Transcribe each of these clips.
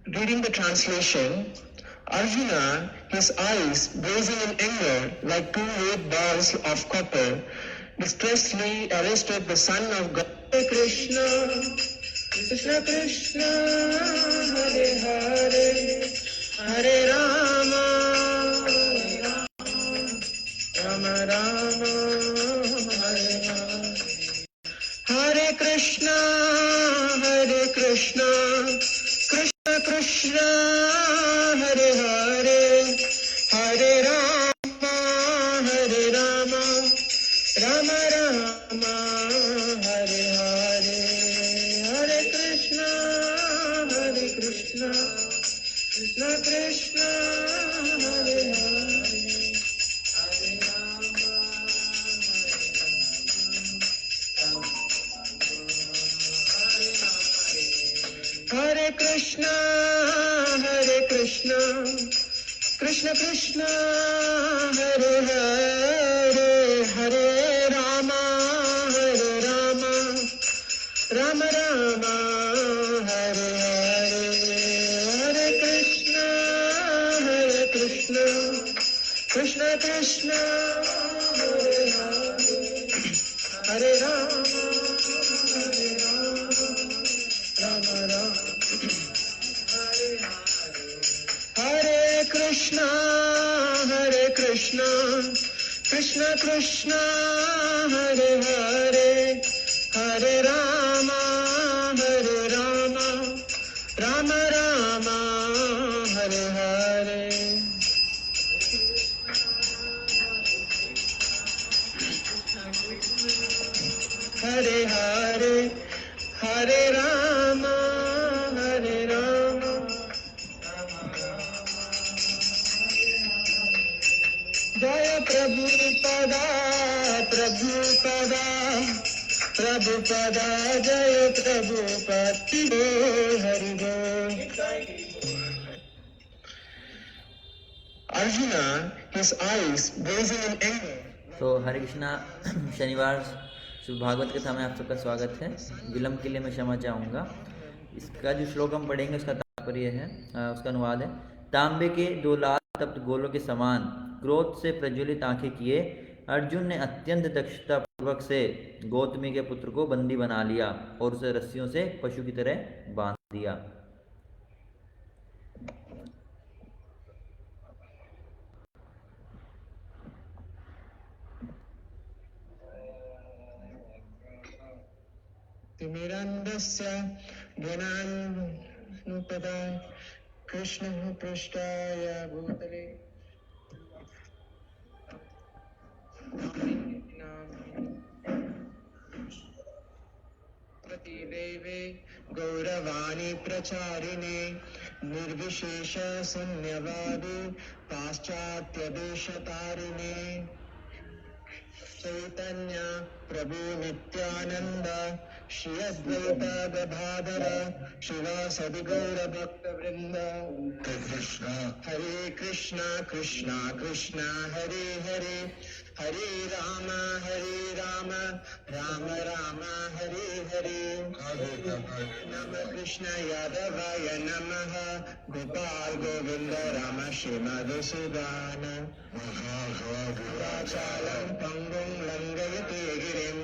Reading the translation, Arjuna, his eyes blazing in anger like two red balls of copper, distressfully arrested the son of God. Hare Krishna, Krishna Krishna, Hare Hare, Hare Rama, Rama Rama, Hare Hare. Hare Krishna, Krishna Krishna, Hare Hare, Hare Rama, Rama Rama, Hare Hare, Hare Krishna, Krishna Krishna, Hare Hare, Hare Rama, Hare Krishna, Krishna Krishna, Hare Hare, Hare Rama, Rama Rama, Hare Hare, Hare Krishna, Krishna Krishna, Hare Hare, Hare Rama, Rama Rama, Hare Hare. Hare Krishna, Krishna Krishna, Hare Hare, Hare Rama, Rama Rama, Hare Hare. Hare Hare, Hare Rama, Jaya Prabhupada, Prabhupada, Jaya Prabhupada, Hari Bol. Arjuna, his eyes blazing in anger. तो हरे कृष्णा शनिवार शुभ भागवत कथा में आप सबका स्वागत है। विलंब के लिए मैं क्षमा चाहूँगा। इसका जो श्लोक हम पढ़ेंगे उसका तात्पर्य है, उसका अनुवाद है। तांबे के दो लाल तप्त गोलों के समान क्रोध से प्रज्वलित आंखें किए अर्जुन ने अत्यंत दक्षता पूर्वक से गौतमी के पुत्र को बंदी बना लिया और उसे रस्सियों से पशु की तरह बांध दिया। तिमिरंधस्य ज्ञानानुपदाय कृष्णः पृष्ठाय भूतले देवे गौरवाणी प्रचारिणे निर्विशेष शून्यवादी पाश्चात्य देशतारिणे चैतन्य प्रभु नित्यानंद श्री अद्वैत गदाधर शिवासदि गौर भक्त वृंद। हरे कृष्णा कृष्णा कृष्णा हरे हरे, हरे राम राम राम हरे हरे। नम कृष्ण यादवाय नमः, गोपाल गोविंद राम श्री मधुसूदन। चालं पंगुं लंघयते गिरिं,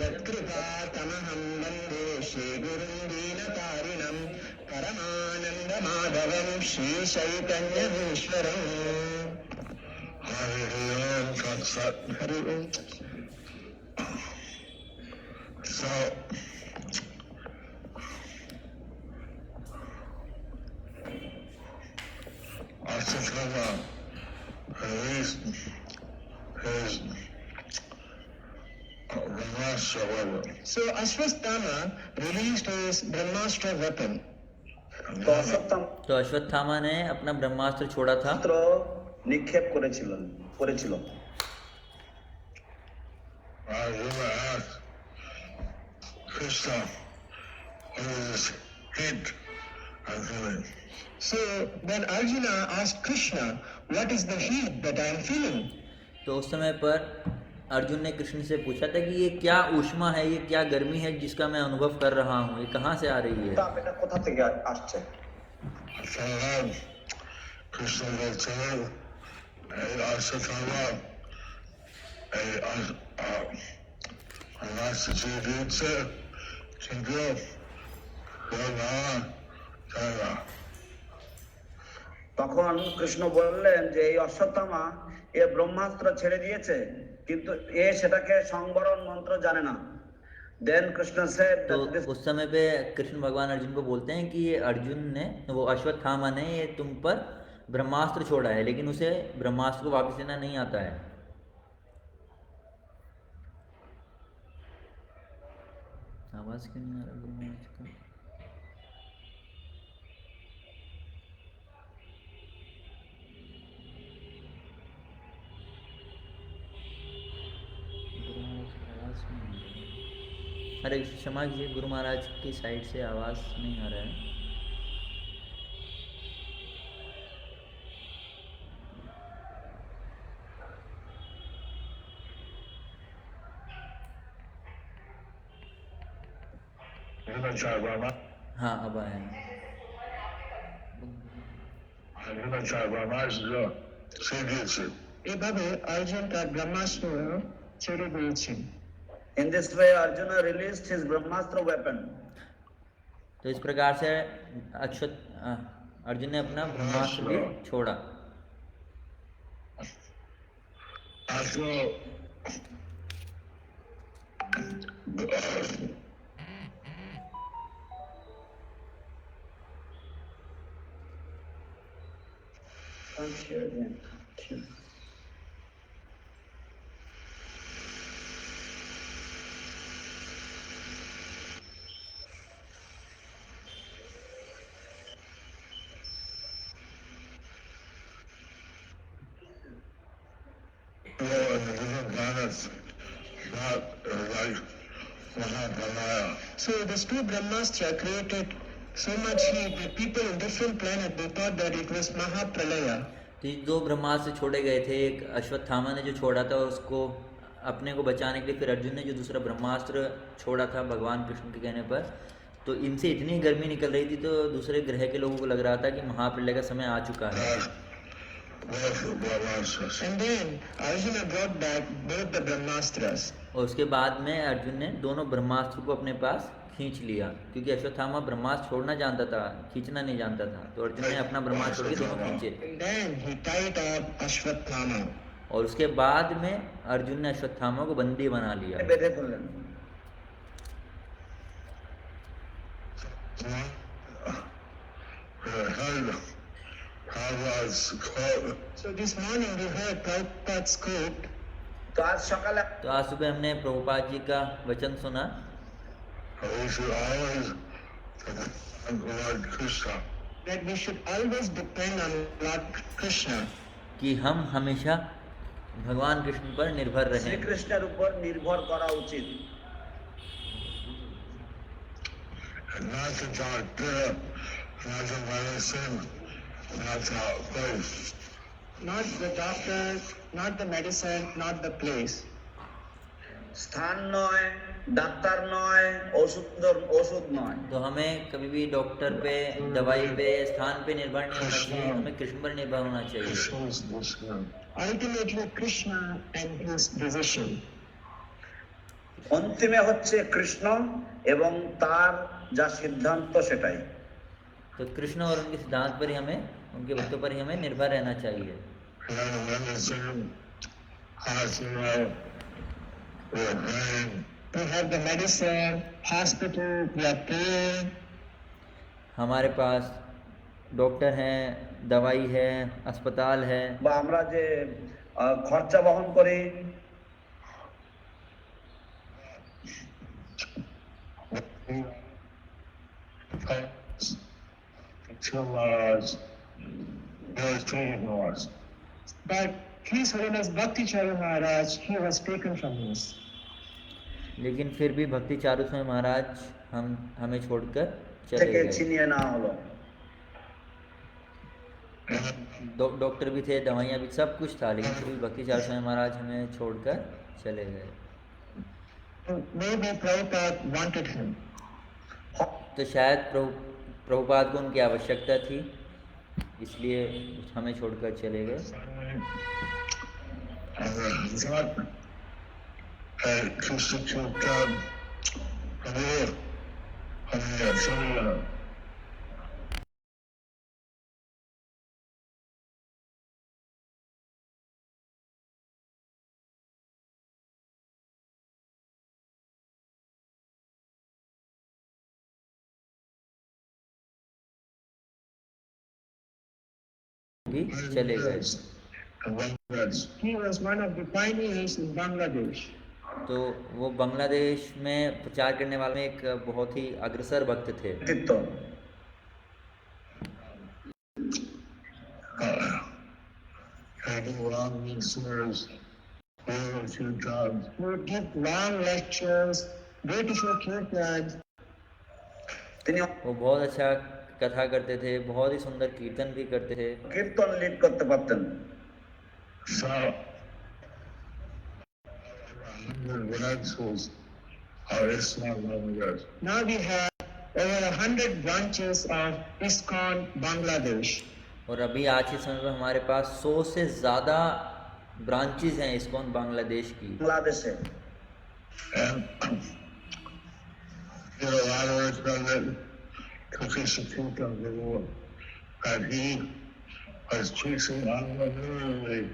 यत्कृपा तमहं वन्दे श्रीगुरुं दीनतारिणं, परमानंद माधवं Shri चैतन्यमीश्वरम्। Hare Om Tat Sat. Hare Om. So, Ashwatthama released his Brahmastra weapon. So Ashwatthama released his Brahmastra weapon. तो अश्वत्थामा ने अपना ब्रह्मास्त्र छोड़ा था। নিক্ষেপ করেছিল। Arjuna asked Krishna, what is this heat I'm feeling? So then Arjuna asked Krishna, what is the heat that I am feeling? तो उस समय पर अर्जुन ने कृष्ण से पूछा था कि ये क्या ऊष्मा है, ये क्या गर्मी है जिसका मैं अनुभव कर रहा हूँ, ये कहाँ से आ रही है। এটা কোথা থেকে আসছে? Salam, Krishna Vatsal, Asatama, Anastasija, Chandra, Rama, Tara. তখন কৃষ্ণ বললেন যে এই অশ্বত্থামা এ ব্রহ্মাস্ত্র ছেড়ে দিয়েছে, কিন্তু এ সেটাকে সংবরণ মন্ত্র জানে না। Then Krishna said तो that this उस समय पे कृष्ण भगवान अर्जुन को बोलते हैं कि ये अर्जुन ने, वो अश्वत्थामा ने ये तुम पर ब्रह्मास्त्र छोड़ा है, लेकिन उसे ब्रह्मास्त्र को वापस लेना नहीं आता है। आवाज क्यों नहीं आ रहा गुरु महाराज का? गुरु महाराज की आवाज नहीं आ रही। अरे क्षमा कीजिए, गुरु महाराज की साइड से आवाज नहीं आ रहा है। Rama, हाँ अब आया है। Rama ছেড়ে এভাবে অর্জুন তার ব্রহ্মাস্ত্র ছেড়ে দিয়েছেন। in this way Arjuna released his Brahmastra weapon. तो इस प्रकार से अर्जुन ने अपना ब्रह्मास्त्र भी छोड़ा। After Can't hear again. not like Mahapralaya. So this two Brahmastra created so much heat that people in different planets they thought that it was Mahapralaya. तो ये दो ब्रह्मास्त्र छोड़े गए थे, एक अश्वत्थामा ने जो छोड़ा था उसको अपने को बचाने के लिए, फिर अर्जुन ने जो दूसरा ब्रह्मास्त्र छोड़ा था भगवान कृष्ण के कहने पर, तो इनसे इतनी गर्मी निकल रही थी तो दूसरे ग्रह के लोगों को लग रहा था कि महाप्रलय का समय आ चुका है। And then Arjuna brought back both the Brahmastras. और उसके बाद में अर्जुन ने दोनों ब्रह्मास्त्र को अपने पास खींच लिया, क्योंकि अश्वत्थामा ब्रह्मास्त्र छोड़ना जानता था, खींचना नहीं जानता था, तो अर्जुन ने अपना ब्रह्मास्त्र छोड़ के दोनों खींचे। And then he tied up Ashwatthama. और उसके बाद में अर्जुन ने अश्वत्थामा को बंदी बना लिया। বেঁধে ফেললেন। So this morning we heard Prabhupada's quote. তো আজ সকালে तो आज सुबह हमने प्रभुपाद जी का वचन सुना We should always Lord Krishna. That we should always depend on Lord Krishna. कि हम हमेशा भगवान कृष्ण पर निर्भर रहें। শ্রীকৃষ্ণের উপর নির্ভর করা উচিত। And not the doctor, not the medicine, not the place. Not the doctor, not the medicine, not the place. স্থান নয়, ডাক্তার নয়, ওষুধ নয়। तो हमें कभी भी डॉक्टर पे, दवाई पे, स्थान पे निर्भर नहीं होना चाहिए, हमें कृष्ण पर निर्भर होना चाहिए। Krishna is listening. Ultimately Krishna and his decision. অন্তিমে হচ্ছে কৃষ্ণ এবং তার যা সিদ্ধান্ত সেটাই। तो कृष्ण और उनके सिद्धांत पर ही हमें, उनके भक्तों पर ही हमें निर्भर रहना चाहिए। We have the medicine, hospital, we are praying. हमारे पास डॉक्टर हैं, दवाई है, अस्पताल है, বা আমরা যে খরচা বহন করি, But His Holiness Bhakti Charu Maharaj, he was taken from us. लेकिन फिर भी भक्ति चारू स्वामी महाराज हमें छोड़कर चले থেকে गए। ছিনিয়ে নেওয়া হলো। डॉक्टर भी थे, दवाइयाँ भी, सब कुछ था, लेकिन फिर भी भक्ति चारू स्वामी महाराज हमें छोड़कर चले गए। Maybe Prabhupada wanted him. तो शायद प्रभुपाद को उनकी आवश्यकता थी, इसलिए हमें छोड़कर चले गए। भी चले गए। He was one of the pioneers in Bangladesh. तो वो बांग्लादेश में प्रचार करने वाले एक बहुत ही अग्रसर भक्त थे। व्यक्तित्व He would give long lectures, beautiful kirtans. তিনি वो बहुत अच्छा कथा करते थे, बहुत ही सुंदर कीर्तन भी करते थे। কীর্তন লিড করতে পারতেন। Now we have over 100 branches of ISKCON Bangladesh. और अभी आज के समय में हमारे पास 100 से ज़्यादा ब्रांचेस हैं इस्कॉन बांग्लादेश की। বাংলাদেশে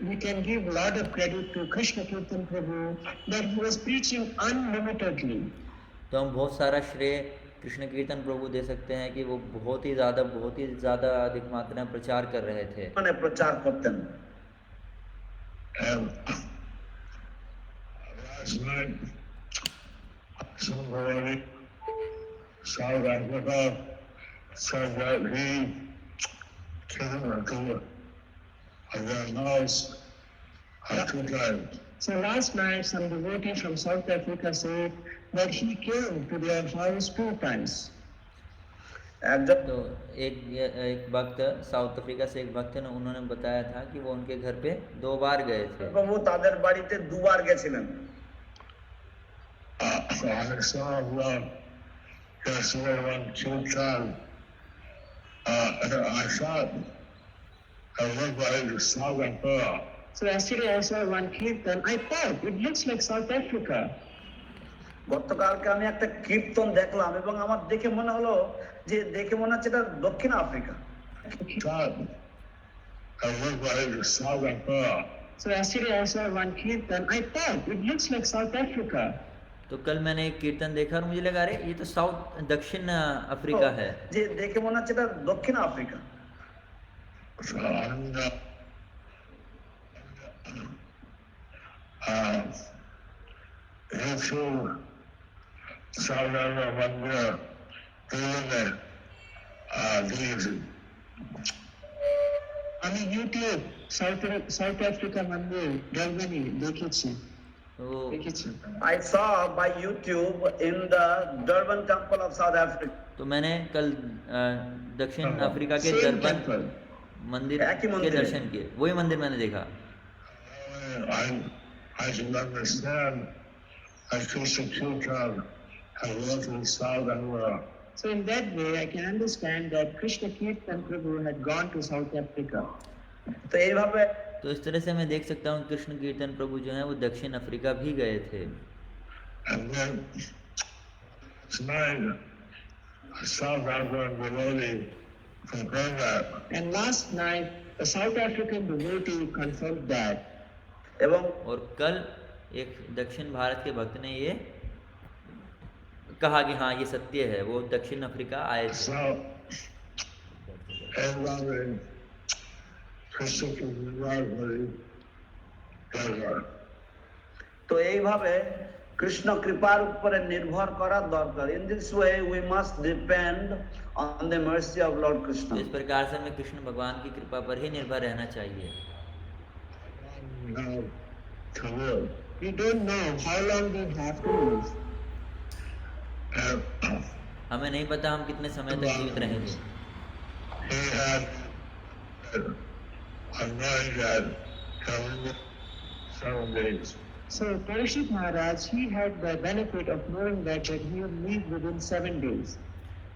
We can give a lot of credit to Krishna Kirtan Prabhu that he was preaching unlimitedly. तो हम बहुत सारा श्रेय कृष्ण कीर्तन प्रभु दे सकते हैं कि वो बहुत ही ज़्यादा अधिक मात्रा में प्रचार कर रहे थे। মানে প্রচার করতেন। Last night, somebody South Africa said that he came to their house 2 times. So last night some devotee from South Africa said that he came to their house 2 times. একজন तो एक भक्त साउथ अफ्रीका से एक भक्त ने उन्होंने बताया था कि वो उनके घर पे 2 बार गए थे। প্রভু তাদের বাড়িতে দুবার গেছিলেন। I saw yesterday one 2 times. I thought I looked like South Africa. So yesterday I saw one kirtan. I thought it looks like South Africa. গতকালকে আমি একটা কীর্তন দেখলাম এবং আমার দেখে মনে হলো যে হচ্ছে এটা দক্ষিণ Africa. Thought I looked like South Africa. So yesterday I saw one kirtan. I thought it looks like South Africa. तो कल मैंने एक कीर्तन देखा और मुझे लगा अरे ये तो दक्षिण अफ्रीका है। যে দেখে মনে হচ্ছে এটা দক্ষিণ Africa. So YouTube South Africa doing these. আমি ইউটিউব সাউথ আফ্রিকা মন্দির জার্মানি দেখেছি। तो I saw by YouTube in the Durban Temple of South Africa. तो मैंने कल दक्षिण अफ्रीका के Same दरबार temple. मंदिर एक ही के मंदिर है। दर्शन किए, वही मंदिर मैंने देखा। I can understand I Krishna Kirtan has gone to South Africa. So in that way I can understand that Krishna Kirtan Prabhu had gone to South Africa. তো এইভাবে तो इस तरह से मैं देख सकता हूँ कृष्ण कीर्तन प्रभु जो है वो दक्षिण अफ्रीका भी गए थे। And then tonight, South African devotee confirmed that. And last night a South African devotee confirmed that. এবং और कल एक दक्षिण भारत के भक्त ने ये कहा कि हाँ ये सत्य है, वो दक्षिण अफ्रीका आए थे। So, everybody, Krishna Kirtan তো এইভাবে কৃষ্ণ কৃপার উপরে নির্ভর করা দরকার। In this way we must depend on the mercy of Lord तो Krishna. इस प्रकार से हमें कृष्ण भगवान की कृपा पर ही निर्भर रहना चाहिए। now to live. We don't know how long we have to live. And हमें नहीं पता हम कितने समय तक जीवित रहेंगे। he had a mind that coming 7 days. So Parashit Maharaj, he had the benefit of knowing that he would leave within 7 days.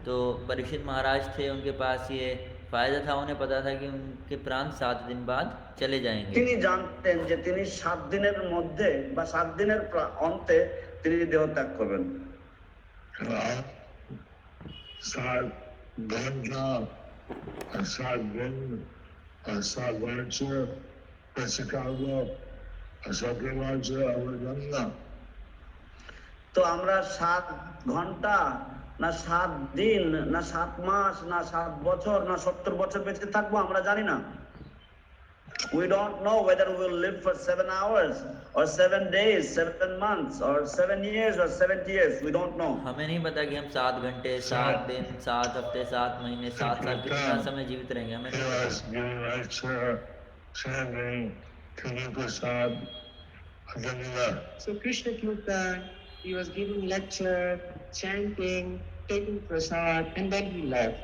तो परीक्षित महाराज थे, उनके पास ये फायदा था, उन्हें पता था कि उनके प्राण 7 दिन बाद चले जाएंगे। তিনি জানতেন যে তিনি 7 দিনের মধ্যে বা 7 দিনের অন্তে তিনি দেহ ত্যাগ করবেন। सात घंटा और 7 दिन और 7 वर्ष Chicago और 7 वर्ष अवगंगा। তো আমরা 7 ঘন্টা না 7 দিন না 7 মাস না 7 বছর না 70 বছর বেঁচে থাকবো আমরা জানি না। We don't know whether we will live for 7 hours or 7 days, 7 months or 7 years or 70 years. We don't know. हमें नहीं पता कि हम 7 घंटे, 7 दिन, 7 हफ्ते, 7 महीने, 7 साल कितना समय जीवित रहेंगे, हमें नहीं पता। So Krishna Kirtan, he was giving lecture, chanting, taking prasad, and then he left.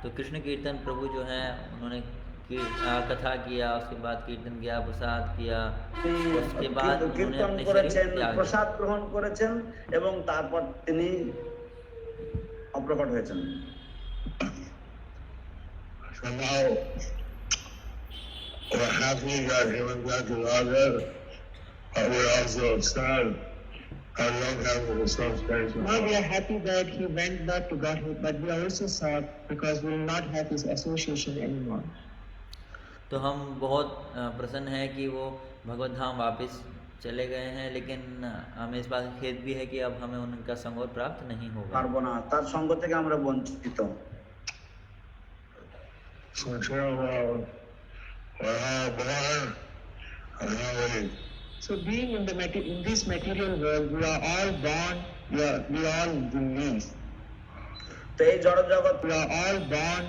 तो कृष्ण कीर्तन प्रभु जो है उन्होंने कथा किया, उसके बाद कीर्तन किया, प्रसाद किया, उसके बाद उन्होंने কীর্তন अपने করেছেন, शरीर त्याग दिया। প্রসাদ গ্রহণ করেছেন এবং তারপর তিনি অপ্রকট হয়েছেন। So now we're happy that he went back to Radha, but we're also sad that we don't have the association. Now we are happy that he went back to Godhead, but we are also sad because we will not have his association anymore. तो हम बहुत प्रसन्न हैं कि वो भगवत धाम वापस चले गए हैं, लेकिन हमें इस बात का खेद भी है कि अब हमें उनका संग और प्राप्त नहीं होगा। পারবো না, তার সঙ্গ থেকে আমরা বঞ্চিত। So we're all born and now So being in this material world, we are all born, we all will leave. তো এই জড় জগৎ We are all born,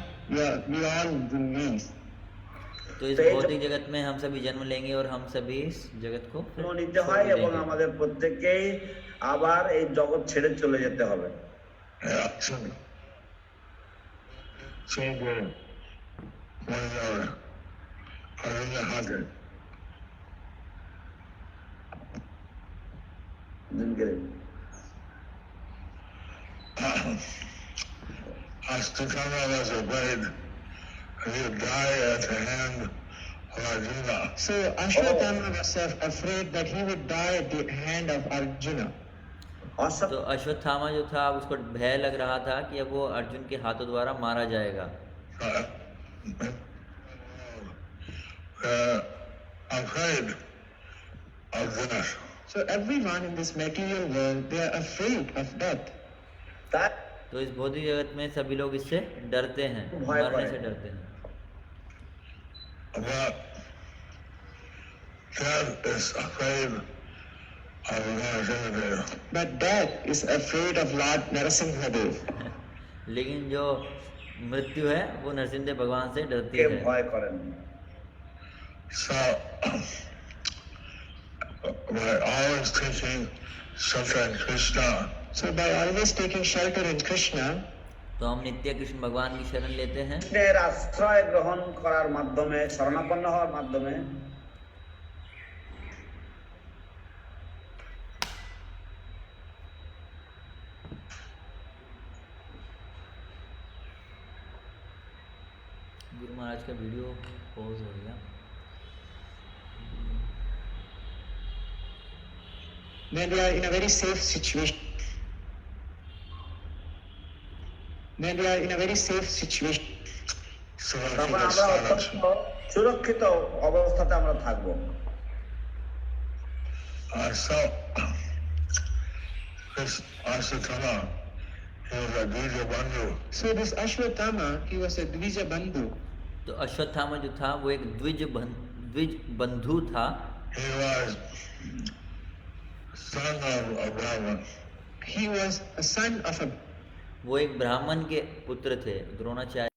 we all will leave. तो इस भौतिक जगत में हम सभी जन्म लेंगे और हम सभी इस जगत को फिर নিতে হয় छोड़ এবং देंगे। আমাদের প্রত্যেককেই আবার এই জগৎ ছেড়ে চলে যেতে হবে। So good. One another. Aruna 100. Astakana was afraid he would die at the hand of Arjuna. So Ashwatthama was afraid that he would die at the hand of Arjuna. অশ্বত্থ तो अश्वत्थामा जो था उसको भय लग रहा था कि अब वो अर्जुन के हाथों द्वारा मारा जाएगा। Afraid of death. So everyone in this material world, they are afraid of death. তার तो इस भौतिक जगत में सभी लोग इससे डरते हैं, भय मरने पड़े। से डरते हैं। But death is afraid of Narasimhadev. But death is afraid of Lord Narasimhadev. लेकिन जो मृत्यु है वो नरसिंह भगवान से डरती কে है। ভয় করেন। So, by always taking shelter in Krishna, So by always taking shelter in Krishna, तो हम नित्य कृष्ण भगवान की शरण लेते हैं। কৃষ্ণের আশ্রয় গ্রহণ করার মাধ্যমে, শরণাপন্ন হওয়ার মাধ্যমে गुरु महाराज का वीडियो पॉज हो गया। when they are in a very safe situation. When they are in a very safe situation. so তখন আমরা অত্যন্ত সুরক্ষিত অবস্থাতে আমরা থাকবো। so this Asatana, he was a Dvija Bandhu. So this Ashwatthama, he was a Dvija Bandhu. तो अश्वत्थामा जो था वो एक द्विज बंधु था। He was son of a Brahmin. He was a son of a. वो एक ब्राह्मण के पुत्र थे, Dronacharya.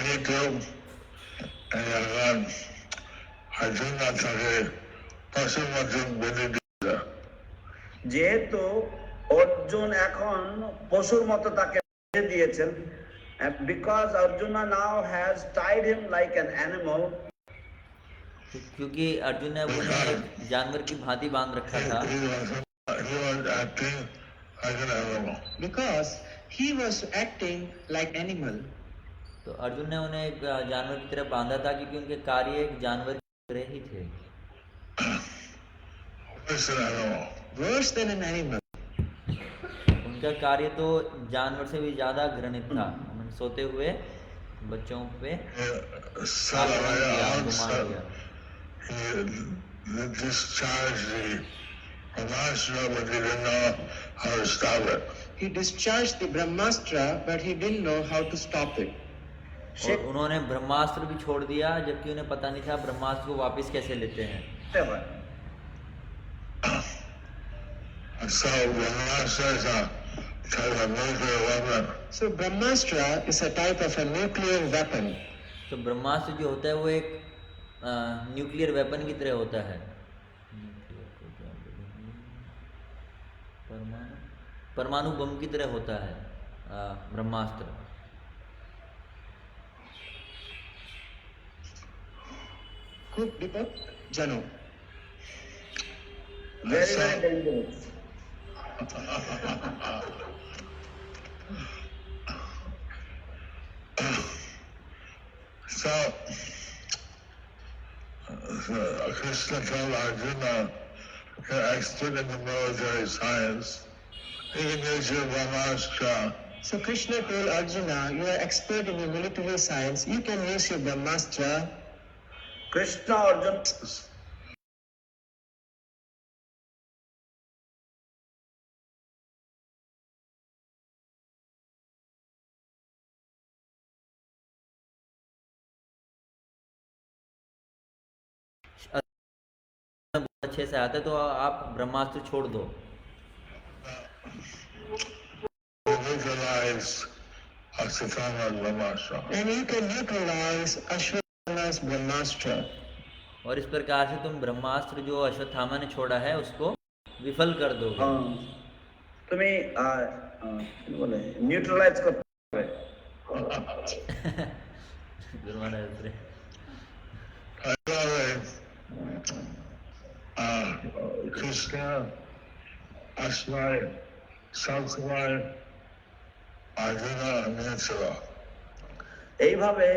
He killed and Arjuna থাকে পশুমতি বেঁধে যেহেতু অর্জুন এখন পশুর মতো তাকে বেঁধে দিয়েছেন, And because Arjuna now has tied him like an animal, क्योंकि अर्जुन ने उन्हें एक जानवर की भांति बांध रखा था, he was acting like an animal. because he was acting like animal. तो अर्जुन ने उन्हें एक जानवर की तरह बांधा था क्योंकि उनके कार्य एक जानवर की तरह ही थे। Worse than animal. Worse than an animal. उनका कार्य तो जानवर से भी ज्यादा घृणित था। उन्होंने सोते हुए बच्चों पे Set आक्रमण किया, away उनको मार दिया। he discharged the Brahmastra, but he didn't know how to stop it. He discharged the Brahmastra, but he didn't know how to stop it. और उन्होंने ब्रह्मास्त्र भी छोड़ दिया, जबकि उन्हें पता नहीं था ब्रह्मास्त्र को वापस कैसे लेते हैं। And so Brahmastra is a type of nuclear weapon. So Brahmastra is a type of a nuclear weapon. तो ब्रह्मास्त्र जो होता है वो एक न्यूक्लियर वेपन की तरह होता है। परमाणु बम की तरह होता है ब्रह्मास्त्र। Cook Deepak Jano. very, very dangerous. So, Krishna told Arjuna, you're expert in the military science. You can use your Brahmastra. So Krishna told Arjuna, you are expert in your military science. You can use your Brahmastra. Krishna Arjuna बहुत अच्छे से आता है, तो आप ब्रह्मास्त्र छोड़ दो। Neutralize Ashwatthama Brahmastra. And you can neutralize Ashwatthama's Brahmastra. और इस प्रकार से तुम ब्रह्मास्त्र जो अश्वत्थामा ने छोड़ा है उसको विफल कर दोगे। तुम्हें बोले न्यूट्रलाइज करते Krishna, Ashwai, Samsavai, Arjuna, Mithila. এইভাবে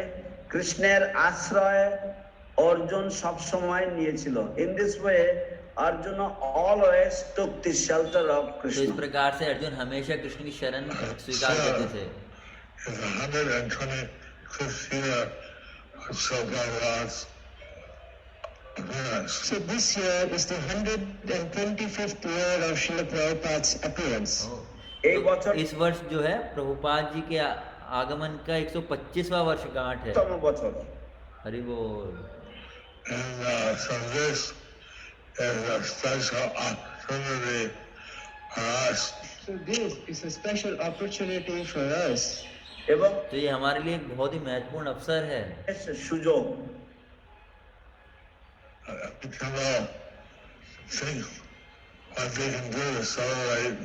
কৃষ্ণের আশ্রয় অর্জুন সব সময় নিয়েছিল। In this way Arjuna always took the shelter of तो इस Krishna. प्रकार से अर्जुन हमेशा कृष्ण की शरण स्वीकार करते थे। In the 125th year of Prabhupada's appearance. So this year is the 125th year of Srila Prabhupada's appearance. এই বছর इस वर्ष जो है प्रभुपाद जी के आगमन का 125वां वर्षगांठ है। তম বছর। हरि बोल। And so this is a special opportunity for us. So this is a special opportunity for us. এবং तो ये हमारे लिए एक बहुत ही महत्वपूर्ण अवसर है। সুযোগ We can think what they can do to celebrate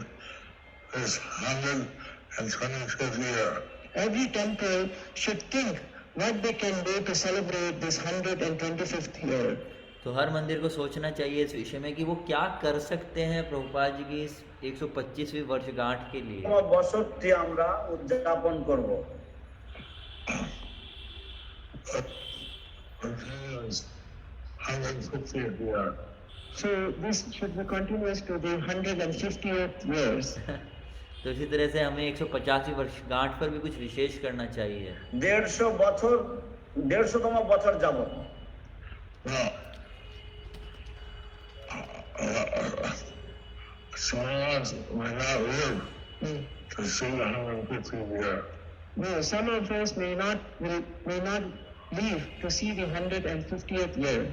this 125th year. Every temple should think what they can do to celebrate this 125th year. तो हर मंदिर को सोचना चाहिए इस विषय में कि वो क्या कर सकते हैं प्रभुपाद जी की इस 125वीं वर्षगांठ के लिए। বছরটি আমরা উদযাপন করব। Continues 150th year. So this should be continuous to the 150th years. तो इसी तरह से हमें 150वीं वर्षगांठ पर भी कुछ विशेष करना चाहिए। 150 বছর 150তম বছর যাব। Now, some of us may not live to see the 150th year. No, some of us may not live to see the 150th year.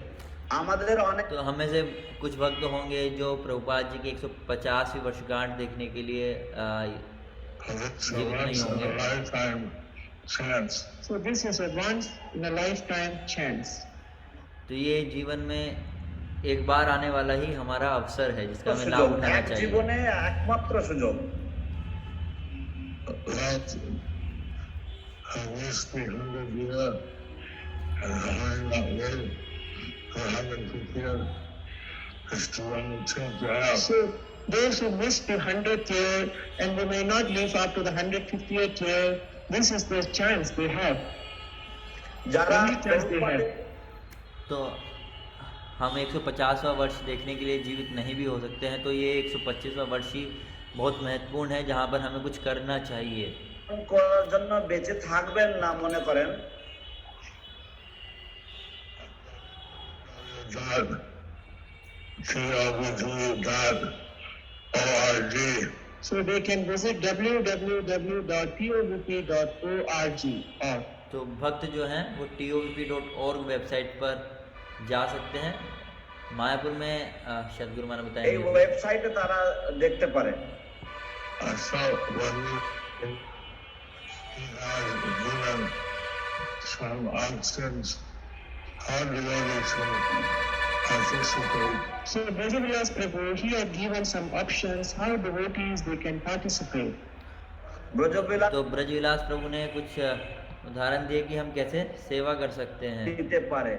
আমাদের অনেক तो हमें से कुछ भक्त होंगे जो प्रभुपाद जी की 150वीं वर्षगांठ देखने के लिए It's a जीवित नहीं once in होंगे। a lifetime chance. So this is a once in a lifetime chance. तो ये जीवन में एक बार आने वाला ही हमारा अवसर है जिसका हमें लाभ সুযোগ उठाना এক चाहिए। জীবনে একমাত্র সুযোগ। That missed the 100 year and having not lived for 150 years is to run the chance out. So those who missed the 100th year and they may not live up to the 150th year, this is the chance they have. যারা Only chance they have. तो हम 150वां वर्ष देखने के लिए जीवित नहीं भी हो सकते हैं, तो ये 125वां वर्ष ही बहुत महत्वपूर्ण है जहाँ पर हमें कुछ करना चाहिए। করার জন্য বেঁচে থাকবেন না মনে করেন .TOVP.org. So they can visit www.povp.org. तो भक्त जो हैं वो tovp.org वेबसाइट पर जा सकते हैं। मायापुर में शायद गुरु माना এই बताएंगे। ওয়েবসাইটে তারা দেখতে পারে So when he has given some options how devotees can participate. So Brajavilas Prabhu, he had given some options how devotees they can participate. Brajabilas तो ब्रजविलास प्रभु ने कुछ उदाहरण दिए कि हम कैसे सेवा कर सकते हैं। দিতে পারে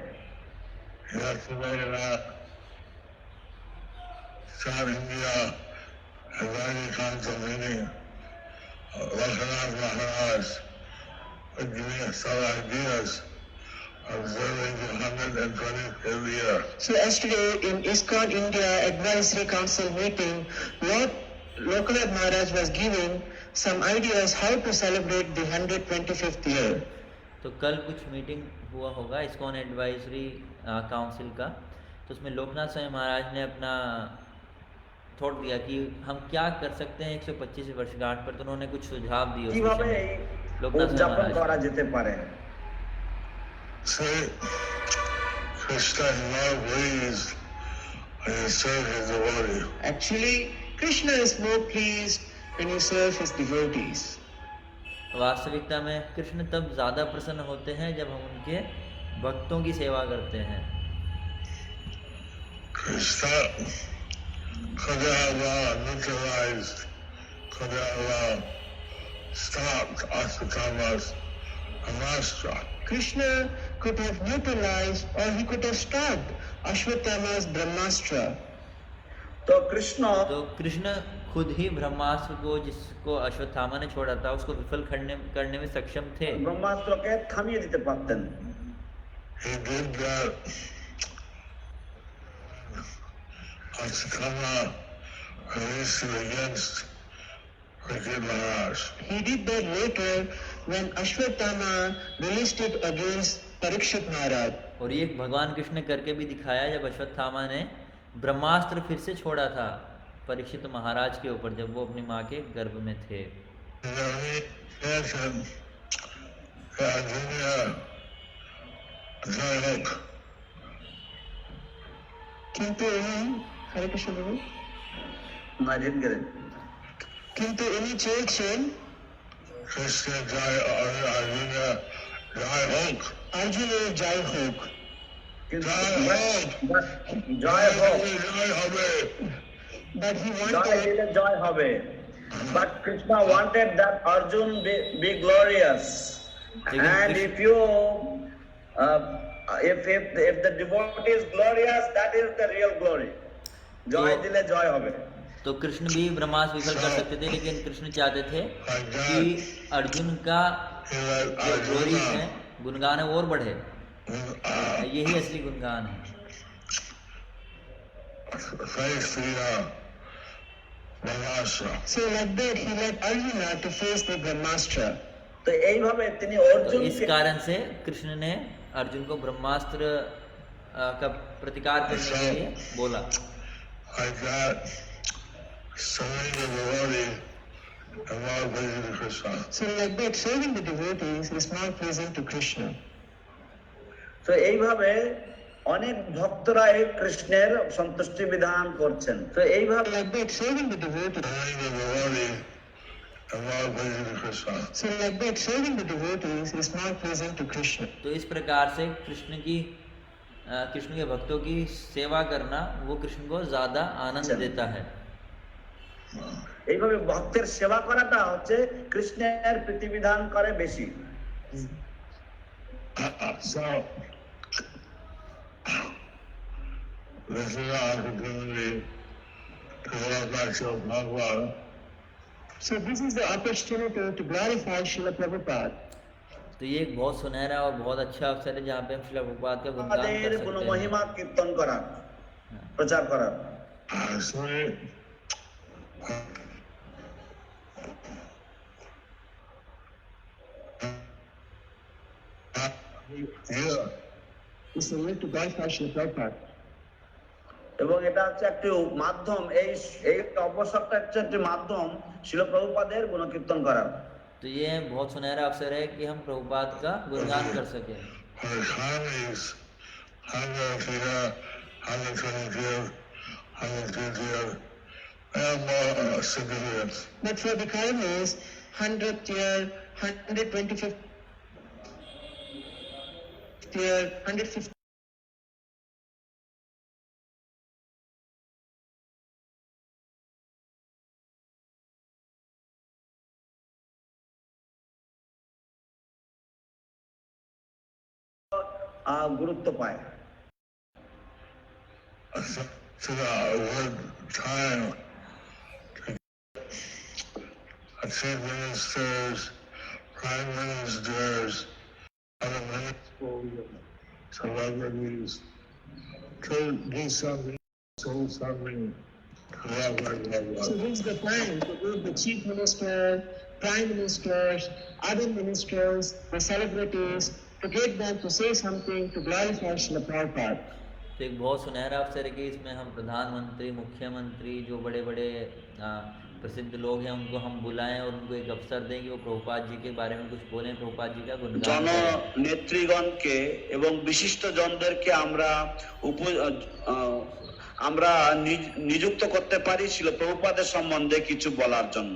Yesterday, South India Advisory Council meeting, Lokanath Maharaj was giving us some ideas observing the 125th year. So yesterday in ISKCON India Advisory Council meeting, Lord Lokanath Maharaj was giving some ideas how to celebrate the 125th year. तो कल कुछ meeting हुआ होगा ISKCON advisory council का, तो उसमें लोकनाथ स्वामी महाराज ने अपना थॉट दिया कि हम क्या कर सकते हैं 125 वर्षगांठ पर। तो उन्होंने कुछ सुझाव दिए उस কিভাবে विषय এই में। लोकनाथ स्वामी উদযাপন महाराज করা যেতে পারে Say, Krishna is more pleased when you serve his devotee. Actually, Krishna is more pleased when you serve his devotees. वास्तविकता में कृष्ण तब ज़्यादा प्रसन्न होते हैं जब हम उनके भक्तों की सेवा करते हैं। Krishna could have neutralized, could have stopped Ashwatthama's Brahmastra. Krishna could have neutralized or he could have stopped Ashwatthama's Brahmastra. তো কৃষ্ণ तो कृष्ण खुद ही ब्रह्मास्त्र को, जिसको अश्वत्थामा ने छोड़ा था, उसको विफल करने में सक्षम थे। ব্রহ্মাস্ত্রকে থামিয়ে দিতে পারতেন He did that. Ashwatthama released it against Parikshit Maharaj. He did that later when Ashwatthama released it against Parikshit Maharaj. और ये भगवान कृष्ण ने करके भी दिखाया जब अश्वत्थामा ने ब्रह्मास्त्र फिर से छोड़ा था परीक्षित महाराज के ऊपर, जब वो अपनी माँ के गर्भ में थे। किंतु हरे कृष्ण प्रभु না ঋণ গেলেন किंतु इन्हीं चेतन Krishna Jai Arjuna Jai Hulk. Arjuna Jai Hook. কিন্তু Jai Hulk. জয় হোক Jai Habe. But he Joy wanted দিলে জয় হবে but Krishna wanted that Arjun be glorious and if you if the devotee is glorious, that is the real glory. জয় দিলে জয় হবে तो कृष्ण भी ब्रह्मास्त्र विफल कर सकते थे, लेकिन कृष्ण चाहते थे कि अर्जुन का जो ग्लोरी है, गुणगान है, वो और बढ़े। यही असली गुणगान है। so like that he led Arjuna to face the Brahmastra. তো এইভাবে তিনি तो অর্জুন इस कारण से कृष्ण ने अर्जुन को ब्रह्मास्त्र का प्रतिकार करने के लिए बोला। So like that serving the devotees is more pleasing to Krishna. তো এইভাবে অনেক ভক্তরা এই কৃষ্ণের সন্তুষ্টি বিধান করছেন তো এইভাবে Like that serving the devotees. So like that serving the devotees is more pleasing to Krishna. तो इस प्रकार से कृष्ण के भक्तों की सेवा करना वो कृष्ण को ज्यादा आनंद देता है। এইভাবে ভক্তের সেবা করাটা হচ্ছে কৃষ্ণের প্রীতিবিধান করে বেশি। So, this is an opportunity to glorify Srila Prabhupada. So this is the opportunity to glorify Srila Prabhupada. तो ये एक बहुत सुनहरा और बहुत अच्छा अवसर है जहाँ पे हम श्रील प्रभुपाद का गुणगान তাদের कर গুণ सकते মহিমা हैं। কীর্তন করার, প্রচার করার। Actually, yeah. It's a way to glorify Srila Prabhupada. এবং এটা হচ্ছে একটি মাধ্যম, এই এই অবসরটা হচ্ছে একটি মাধ্যম শিল প্রভুপাদের গুণকীর্তন করার। तो ये बहुत सुनहरा अवसर है कि हम प्रभुपाद का गुणगान कर सकें। For economies, 100th, 120th, 150th, and more significance. But for the Karmas, 100th year, 125th year, 150th গুরুত্ব পায়। To the word time, chief ministers, prime ministers, other ministers, celebrities, to do something, say something, blah, blah, blah, So blah. this is the time to give the chief minister, prime ministers, other ministers, the celebrities, to get them to say something to glorify Srila Prabhupada. तो एक बहुत सुनहरा अवसर है कि इसमें हम प्रधानमंत्री, मुख्यमंत्री, जो बड़े बड़े प्रसिद्ध लोग हैं उनको हम बुलाएं और उनको एक अवसर दें कि वो प्रभुपाद जी के बारे में कुछ बोलें, प्रभुपाद जी का गुणगान জন करें। নেত্রীগণকে এবং বিশিষ্ট জনদেরকে আমরা আমরা নিযুক্ত করতে পারি শিল প্রভুপাদের সম্বন্ধে কিছু বলার জন্য।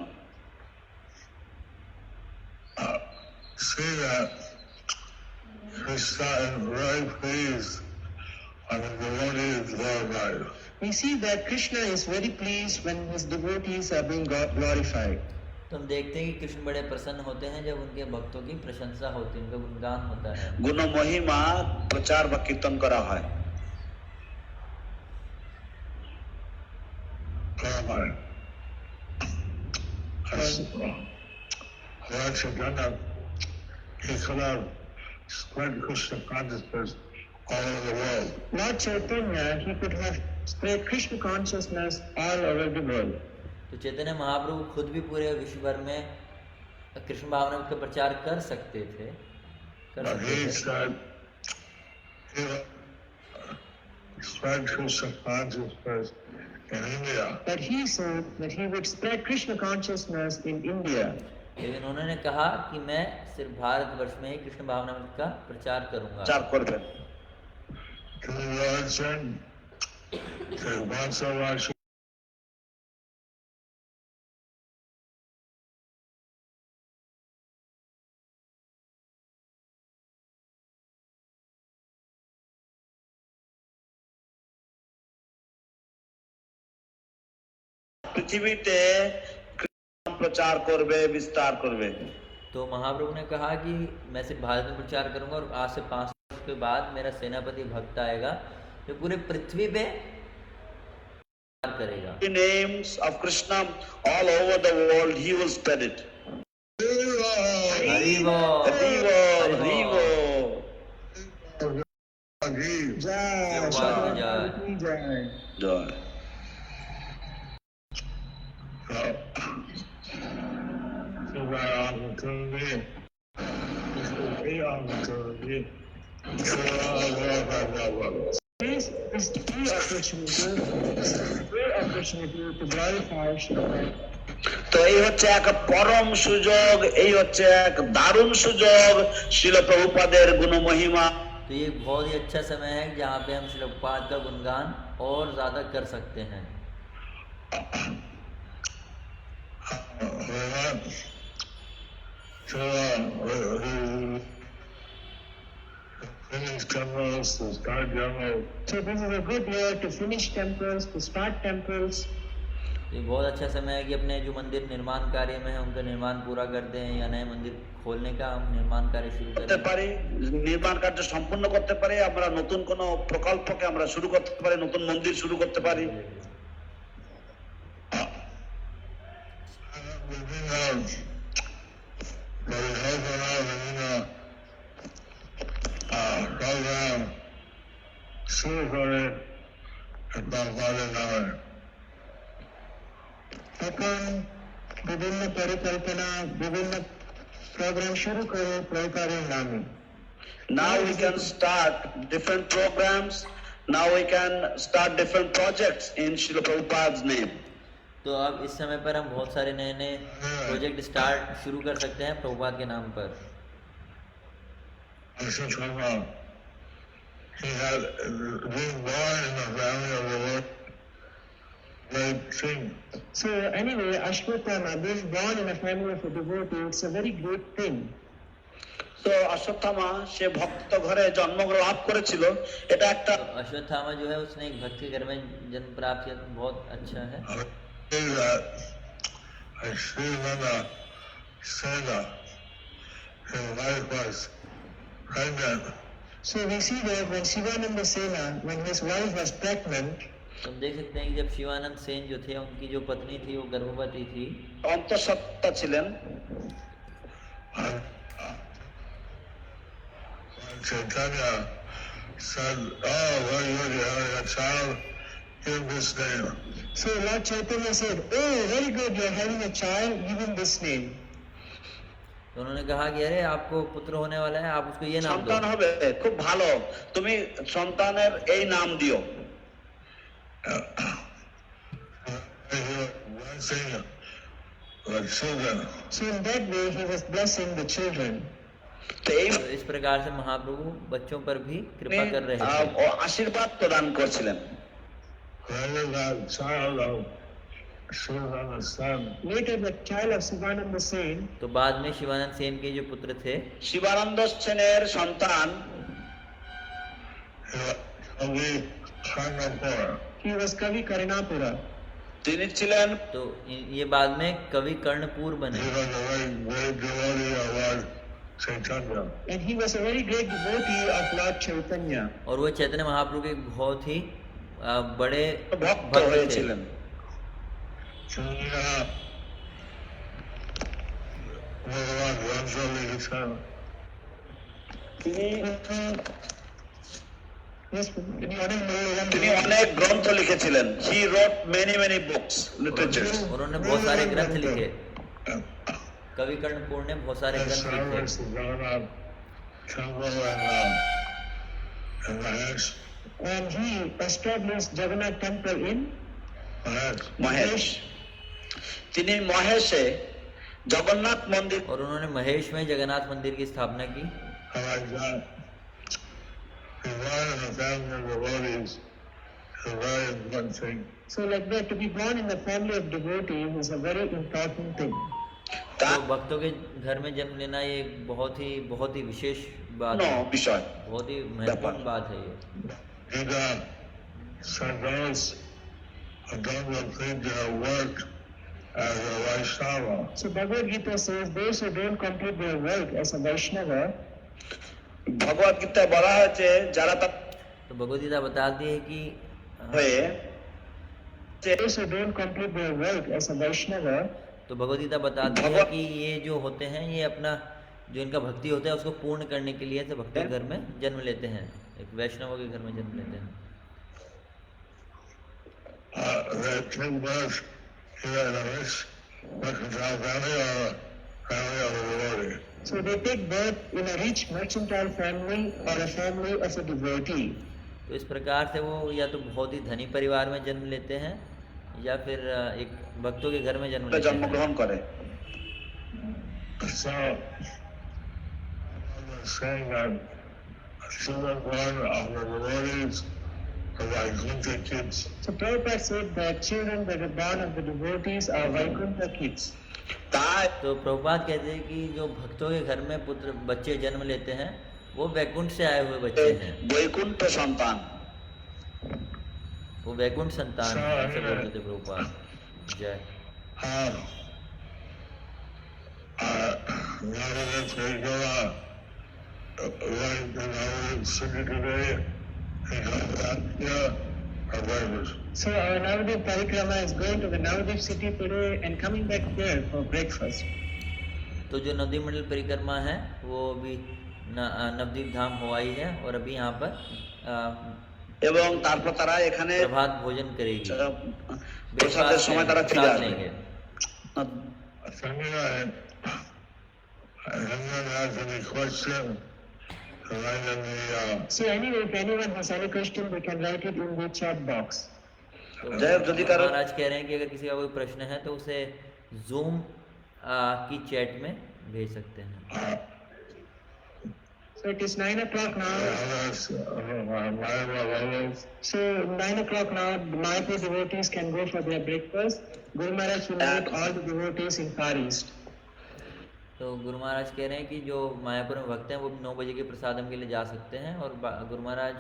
See that Krishna is very pleased when the devotee is glorified. We see that Krishna is very pleased when his devotees are being glorified. तो हम देखते हैं कि कृष्ण बड़े प्रसन्न होते हैं जब उनके भक्तों की प्रशंसा होती है, उनका गुणगान होता है। গুণ মহিমা প্রচার বা কীর্তন করা হয়। Lord Chaitanya, he could have spread Krishna consciousness all over the world. Lord Chaitanya, he could have spread Krishna consciousness all over the world. तो चैतन्य महाप्रभु खुद भी पूरे विश्व भर में कृष्ण भावना का प्रचार कर सकते थे, But he said, he spread Krishna consciousness in India. But he said that he would spread Krishna consciousness in India. लेकिन उन्होंने कहा कि मैं सिर्फ भारतवर्ष में ही कृष्ण भावना का प्रचार करूंगा। প্রচার করবেন। To the religion, to Vansavasya, পৃথিবীতে কৃষ্ণ প্রচার করবে, বিস্তার করবে। तो महाप्रभु ने कहा कि मैं सिर्फ भारत में प्रचार करूंगा और आज से 5 वर्ष के बाद मेरा सेनापति भक्त आएगा जो पूरे पृथ्वी पे प्रचार करेगा। The names of Krishna all over the world, he will spread it. Hari बोल, हरि बोल, हरि हरि बोल। Jai, Jai. Shri Jai. Joy. So that opportunity, this is the opportunity to glorify Prabhupada. This is the opportunity to glorify Srila Prabhupada. তো এই হচ্ছে এক পরম সুযোগ, এই হচ্ছে এক দারুণ সুযোগ শিল প্রভুপাদের গুণ মহিমা तो ये बहुत ही अच्छा समय है जहाँ पे हम श्री प्रभुपाद का गुणगान और ज़्यादा कर सकते हैं। Finish temples, to start temples. So this is a good year to finish temples, to start temples. तो ये बहुत अच्छा समय है कि अपने जो मंदिर निर्माण कार्य में है उनका निर्माण पूरा कर दें या नए मंदिर खोलने का हम निर्माण कार्य शुरू করতে करें। পারি, নির্মাণ কার্য সম্পূর্ণ করতে পারি, আমরা নতুন কোনো প্রকল্পকে আমরা শুরু করতে পারি, নতুন মন্দির শুরু করতে পারি। program শুরু করে বাবার নামে। এখন বিভিন্ন পরিকল্পনা, বিভিন্ন প্রোগ্রাম শুরু করে প্রভুপাদের নামে। Now we can start different programs, now we can start different projects in Srila Prabhupada's name. तो अब इस समय पर हम बहुत सारे नए नए प्रोजेक्ट स्टार्ट शुरू कर सकते हैं प्रभुपाद के नाम पर। He had been born in the family of the Lord, great thing. So anyway, Ashwatthama being born in a family of a devotee, it's a very great thing. তো অশ্বত্থামা সে ভক্ত ঘরে জন্মগ্রহণ লাভ করেছিল, এটা একটা तो अश्वत्थामा जो है उसने एक भक्त के घर में जन्म प्राप्त किया, बहुत अच्छा है। Srimana Sena, his wife was pregnant. So we see that when Shivananda Sena, when his wife was pregnant, तो हम देख सकते हैं कि जब शिवानंद सेन जो थे उनकी जो पत्नी थी वो गर्भवती थी, অন্তঃসত্ত্বা ছিলেন। Chaitanya said, "Oh, very good, you're having a child. Give this name." so Lord Chaitanya said, "Oh, very good, you're having a child, give him this name." तो उन्होंने कहा कि अरे आपको पुत्र होने वाला है, आप उसको ये नाम दो। সন্তান হবে, খুব ভালো, তুমি সন্তানের এই নাম দিও। So in that way he was blessing the children. তো এই तो इस प्रकार से महाप्रभु बच्चों पर भी कृपा कर रहे थे। ও আশীর্বাদ প্রদান করছিলেন। Later the child of Sivananda Sen, तो बाद में शिवानंद सेन के जो पुत्र थे শিবানন্দ সেনের সন্তান he was Kavi Karanapura. তিনি ছিলেন तो ये बाद में कवि कर्णपुर बने। And he was a very great devotee of Lord Chaitanya. और वो चैतन्य महाप्रभु के बहुत ही बड़े ভক্ত भक्त थे। হয়েছিলেন। তিনি Yes, তিনি অনেক গ্রন্থ লিখেছিলেন। He wrote many books, literatures. उन्होंने बहुत सारे ग्रंथ लिखे। कवि कर्णपुर ने बहुत सारे ग्रंथ लिखे। and he established Jagannath temple in Mahesh. তিনি মহেশে জগন্নাথ মন্দির और उन्होंने महेश में जगन्नाथ मंदिर की स्थापना की। So like that, to be born in the family of devotees is a very important thing. तो भक्तों के घर में जन्म लेना ये बहुत ही विशेष बात है, বিষয়। बहुत ही महत्वपूर्ण बात है ये। So Bhagavad Gita says those who don't complete their work as a Vaishnava, ভগবত গীতায় বলা হয়েছে যারা তার तो भगवद गीता बताती है कि হয়ে those who don't complete their work as a Vaishnava, तो भगवद गीता बताती है कि ये जो होते हैं ये अपना जो इनका भक्ति होता है उसको पूर्ण करने के लिए से भक्तों के घर में जन्म लेते हैं, एक वैष्णव के घर में जन्म लेते हैं। so they take birth in a rich mercantile family or a family of a devotee. तो इस प्रकार से वो या तो बहुत ही धनी परिवार में जन्म लेते हैं या फिर एक भक्तों के घर में जन्म लेते हैं। জন্মগ্রহণ করে। So, saying that children born of the devotees are Vaikuntha kids. So Prabhupada said that children that are born of the devotees are Vaikuntha kids. তাই तो प्रभुपाद कहते हैं कि जो भक्तों के घर में बच्चे जन्म लेते हैं वो वैकुंठ से आए हुए बच्चे हैं, বৈকুণ্ঠ সন্তান। वो वैकुंठ संतान है, ऐसे बोलते थे प्रभुपाद। जय। हाँ Navarat Parikama went to Navarat city today. He got back here. Or where was it? So our Navadip Parikrama is going to the Navadip city today and coming back here for breakfast. तो जो नवद्वीप मंडल परिक्रमा है वो अभी नवद्वीप धाम हो आई है और अभी यहाँ पर এবং তারপর তারা এখানে प्रभात भोजन करेगी, প্রসাদের সময় তারা ফিরে प्रसाद আসবে। लेंगे। Sunday night, anyone has any question, write in the, So anyway, if anyone has any question, they can write it in the chat box. तो जय यदि करो महाराज कह रहे हैं कि अगर किसी का कोई प्रश्न है तो उसे जूम की चैट में भेज सकते हैं। So it is 9 o'clock now. others, So 9 o'clock now, Mayapur devotees can go for their breakfast. Guru Maharaj will meet all the devotees in Far East. तो गुरु महाराज कह रहे हैं कि जो मायापुर में भक्त हैं वो 9 बजे के प्रसादम के लिए जा सकते हैं और गुरु महाराज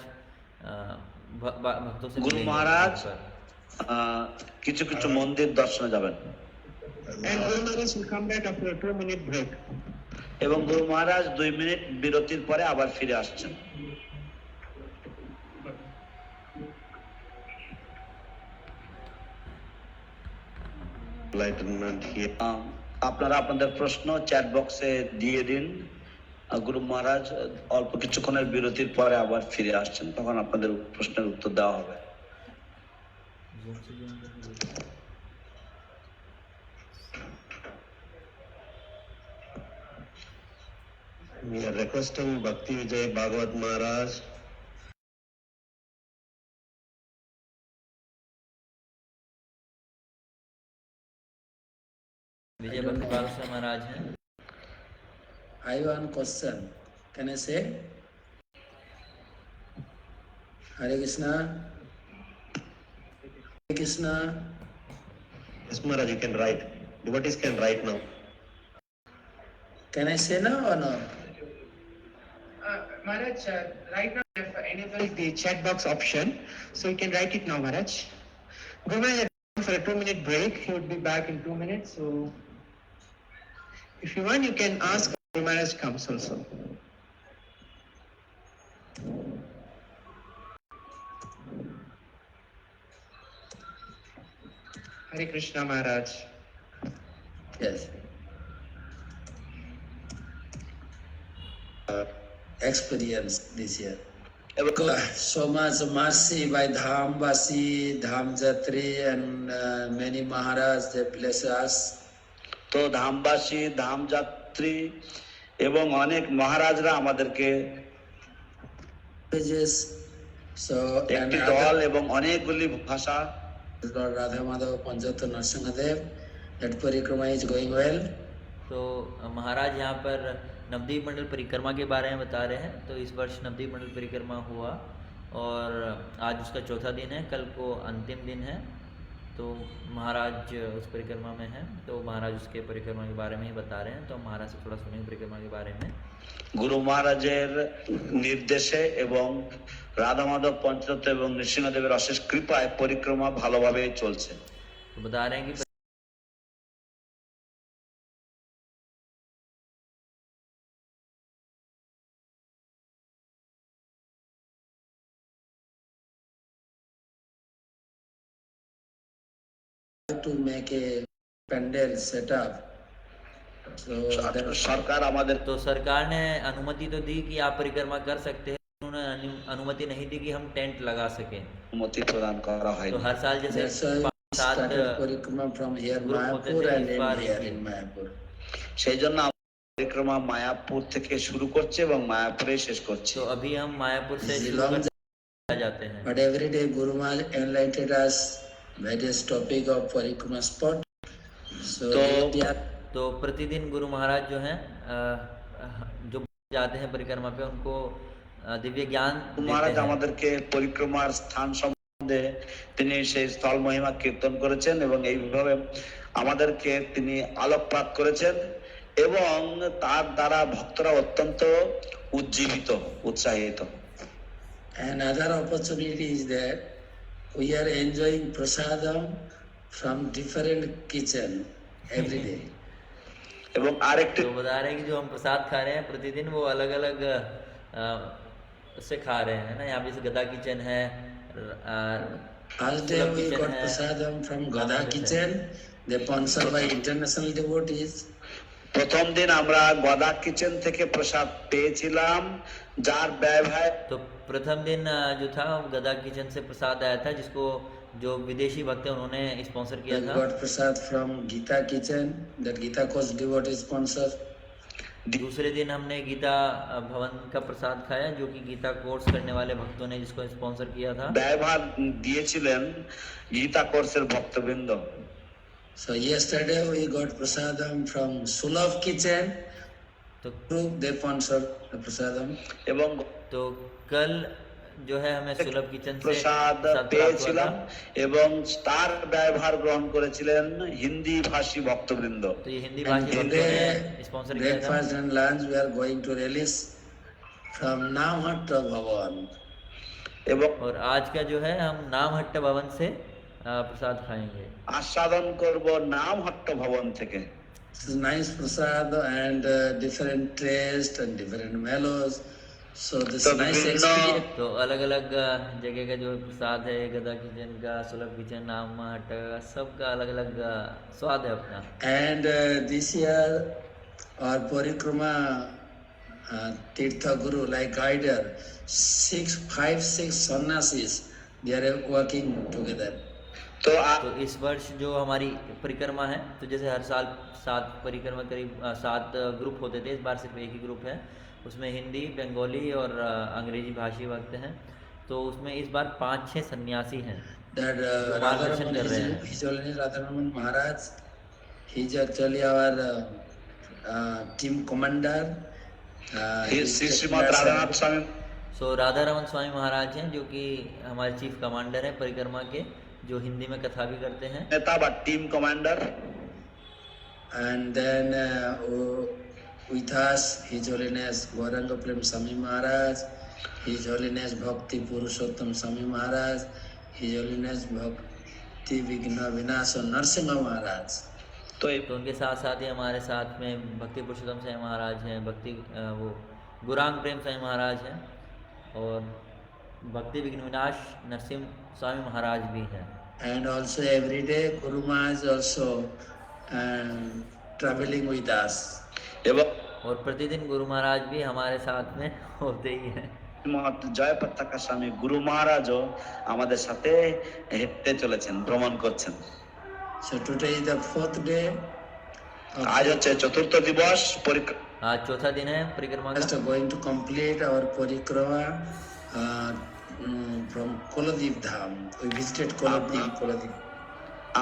भक्तों से गुरु मिलेंगे महाराज वहाँ पर। কিছু কিছু মন্দির দর্শনে যাবেন And Guru Maharaj will come back after a 2-minute break. এবং গুরু মহারাজ 2 মিনিট বিরতির পরে আবার ফিরে আসছেন। আপনারা আপনাদের প্রশ্ন চ্যাট বক্সে দিয়ে দিন। গুরু মহারাজ অল্প কিছুক্ষণের বিরতির পরে আবার ফিরে আসছেন, তখন আপনাদের প্রশ্নের উত্তর দেওয়া হবে। We are requesting Bhakti Vijay Bhagavat Maharaj विजय भक्त बालकृष्ण महाराज हैं। I have one question. Can I say? Hare Krishna. Hare Krishna. Yes, Maharaj, you can write. Devotees can write now. Can I say now or no? Maharaj, right now I have enabled the chat box option, so you can write it now, Maharaj. Guru Maharaj has gone for a 2-minute break. He would be back in 2 minutes. So, if you want, you can ask Guru Maharaj comes also. Hare Krishna, Maharaj. Yes. Experience this year. এবং So much mercy by Dhambasi, Dhamjatri and many Maharaj, they bless us. তো ধামবাসী, ধামযাত্রী এবং অনেক মহারাজরা আমাদেরকে Pages. So and একটি দল এবং অনেকগুলি ভাষা Lord Radha Madhava Panjata Narsingadev, that parikrama is going well. तो महाराज यहाँ पर नवद्वीप मंडल परिक्रमा के बारे में बता रहे हैं। तो इस वर्ष नवद्वीप मंडल परिक्रमा हुआ और आज उसका चौथा दिन है, कल को अंतिम दिन है। तो महाराज उस परिक्रमा में हैं, तो महाराज उसके परिक्रमा के बारे में ही बता रहे हैं। तो महाराज से थोड़ा सुनेंगे परिक्रमा के बारे में। গুরু মহারাজের নির্দেশে এবং রাধা মাধব পঞ্চতত্ত্ব এবং নৃসিংহদেবের অশেষ কৃপায় পরিক্রমা ভালোভাবে চলছে। तो बता रहे हैं कि To make a pandal setup. So that সরকার আমাদের तो सरकार ने अनुमति तो दी कि आप परिक्रमा कर सकते हैं, उन्होंने अनुमति नहीं दी कि हम टेंट लगा सकें। অনুমতি প্রদান করা तो হয়নি। हर साल जैसे that's why we 5-7 started parikrama from here group होते Mayapur थे, and इस बार in here in Mayapur. সেই জন্য আমরা পরিক্রমা মায়াপুর থেকে শুরু করছে এবং মায়াপুরে শেষ করছে। तो अभी हम मायापुर से This is शुरू long कर जाते हैं। But every day Guru Maharaj enlightened us various topic of parikrama spot. So तो- they are तो प्रतिदिन गुरु महाराज जो हैं जो जाते हैं परिक्रमा पे उनको दिव्य ज्ञान মহারাজ देते हैं। আমাদেরকে পরিক্রমার স্থান সম্বন্ধে তিনি সেই স্থল মহিমা কীর্তন করেছেন এবং এইভাবে আমাদেরকে তিনি আলোকপাত করেছেন এবং তার দ্বারা ভক্তরা অত্যন্ত উজ্জীবিত, উৎসাহিত। another opportunity is that we are enjoying prasadam from different kitchen every day. এবং আরেকটি तो बता रहे हैं कि जो हम प्रसाद खा रहे हैं प्रतिदिन वो अलग अलग से खा रहे हैं ना। यहाँ पे जैसे गदा किचन है, First day सुलभ we किचन got है, prasadam from Gada Gada kitchen. They sponsored by international devotees. প্রথম দিন আমরা গদা কিচেন থেকে প্রসাদ পেয়েছিলাম, যার ব্যয় तो प्रथम दिन जो था गदा किचन से प्रसाद आया था, जिसको जो विदेशी भक्त हैं उन्होंने स्पॉन्सर We किया था। got prasad from Gita kitchen, that Gita course devotee sponsor. दूसरे दिन हमने गीता भवन का प्रसाद खाया, जो कि गीता कोर्स करने वाले भक्तों ने जिसको स्पॉन्सर किया था। ব্যয়ভার দিয়েছিলেন গীতা কোর্সের ভক্তবৃন্দ। So yesterday we got prasadam from Sulabh kitchen. तो They sponsored the prasadam. এবং तो कल जो है हमें सुलभ किचन से প্রসাদ प्रसाद प्राप्त हुआ পেয়েছিলাম था। এবং তার ব্যয়ভার গ্রহণ করেছিলেন হিন্দি ভাষী ভক্তবৃন্দ। तो ये हिंदी And भाषी भक्तों today ने स्पॉन्सर किया था। breakfast and lunch we are going to release from Namhatta Bhavan. এবং और आज का जो है हम नामहट्ट भवन से प्रसाद खाएंगे। আস্বাদন করব নামহট্ট ভবন থেকে। This is nice prasad and different taste and different mellows. So this तो nice विभिन्न experience. तो अलग अलग जगह का जो प्रसाद है, गदा किचन का, सुलभ किचन, नामहट्ट का, सबका अलग अलग स्वाद है अपना। And this year our Parikrama Tirtha Guru like guider, 5-6 sannyasis, they are working together. তো तो इस वर्ष जो हमारी परिक्रमा है, तो जैसे हर साल 7 परिक्रमा करीब 7 ग्रुप होते थे, इस बार सिर्फ एक ही ग्रुप है। उसमें हिंदी, बंगाली और अंग्रेजी भाषी भक्त हैं। तो उसमें इस बार 5-6 सन्यासी हैं। That मार्गदर्शन कर रहे हैं। His Holiness Radharaman Maharaj, he is actually our team commander. Shri Srimat Radhanath স্বামী सो राधा रमन स्वामी महाराज हैं, जो कि हमारे चीफ कमांडर हैं परिक्रमा के, जो हिंदी में कथा भी करते हैं। নেতা বা team commander. And then with us, His Holiness Gauranga Prem Swami Maharaj, His Holiness Bhakti Purushottam Swami Maharaj, His Holiness Bhakti Vigna Vinasa Narsimha Maharaj. তো এই तो उनके साथ साथ ही हमारे साथ में भक्ति पुरुषोत्तम स्वामी महाराज हैं, वो गुरांग प्रेम स्वामी महाराज हैं, और भक्ति विघ्न विनाश नरसिंह स्वामी महाराज भी हैं। And also every day Guru Maharaj also traveling with us. এবং और प्रतिदिन गुरु महाराज भी हमारे साथ में होते ही हैं। মহৎ জয় পতাকা স্বামী গুরু মহারাজও আমাদের সাথে হেঁটে চলেছেন, ভ্রমণ করছেন। So today is the 4th day. আজ হচ্ছে চতুর্থ দিবস পরিক্রমা। आज चौथा दिन है परिक्रमा Just का। going to complete our parikrama from Koladip Dham. We visited Koladip.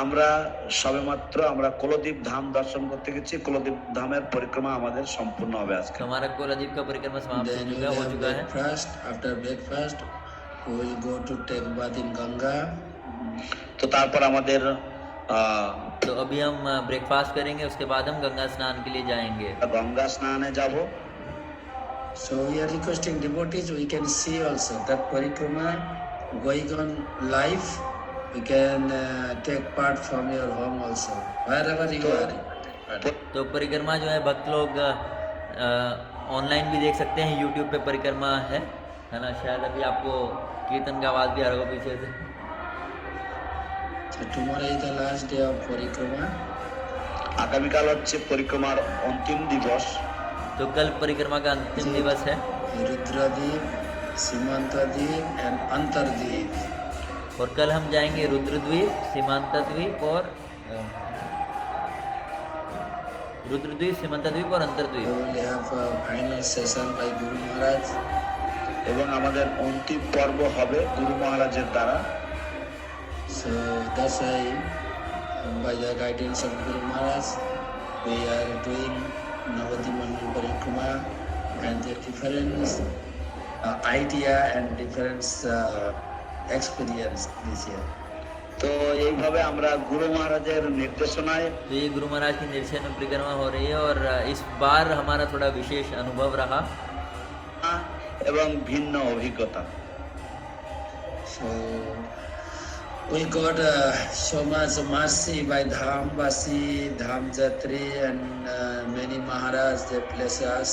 আমরা সবেমাত্র আমরা কুলদীপ ধাম দর্শন করতে গেছি। কুলদীপ ধামের পরিক্রমা আমাদের সম্পূর্ণ হবে আজকে। तो हमारा कोलादीप का परिक्रमा समाप्त Then we हो have चुका है। breakfast. After breakfast, we will go to take bath in Ganga. তো তারপর আমাদের तो अभी हम ब्रेकफास्ट करेंगे, उसके बाद हम गंगा स्नान के लिए जाएंगे। গঙ্গা স্নানে যাব। So we are requesting devotees. We can see also that parikrama going on live. We can take part from your home also, wherever you are. तो परिक्रमा जो है भक्त लोग ऑनलाइन भी देख सकते हैं, यूट्यूब पे परिक्रमा है ना। शायद अभी आपको कीर्तन का आवाज़ भी आ रहा होगा पीछे से। So tomorrow is the last day of parikrama. আগামীকাল হচ্ছে পরিক্রমার অন্তিম দিবস। तो कल परिक्रमा का अंतिम दिवस है। Rudradip, Simantadip and Antardip. और कल हम जाएंगे रुद्रद्वीप, सीमांता द्वीप और अंतरद्वीप। We will have a final session by Guru Maharaj. এবং আমাদের অন্তিম পর্ব হবে গুরু মহারাজের দ্বারা। So that's why, by the guidance of Guru Maharaj, we are doing Navati Mandal Parikrama and the different idea and different experience this year. তো এইভাবে আমরা গুরু মহারাজের নির্দেশনায় तो ये गुरु महाराज की निर्देशन में परिक्रमा हो रही है, और इस बार हमारा थोड़ा विशेष अनुभव रहा এবং ভিন্ন অভিজ্ঞতা। So We got so much mercy by Dhamvasi, Dhamjatri, and many Maharaj, they bless us.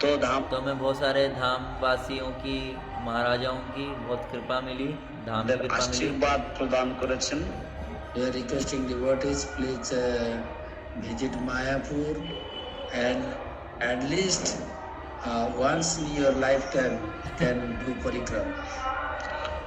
तो धाम तो हमें बहुत सारे धाम वासियों की, महाराजाओं की बहुत कृपा मिली, धाम की कृपा मिली। आशीर्वाद प्रदान करेছেন। We are requesting devotees, please visit Mayapur and at least once in your lifetime can do parikrama.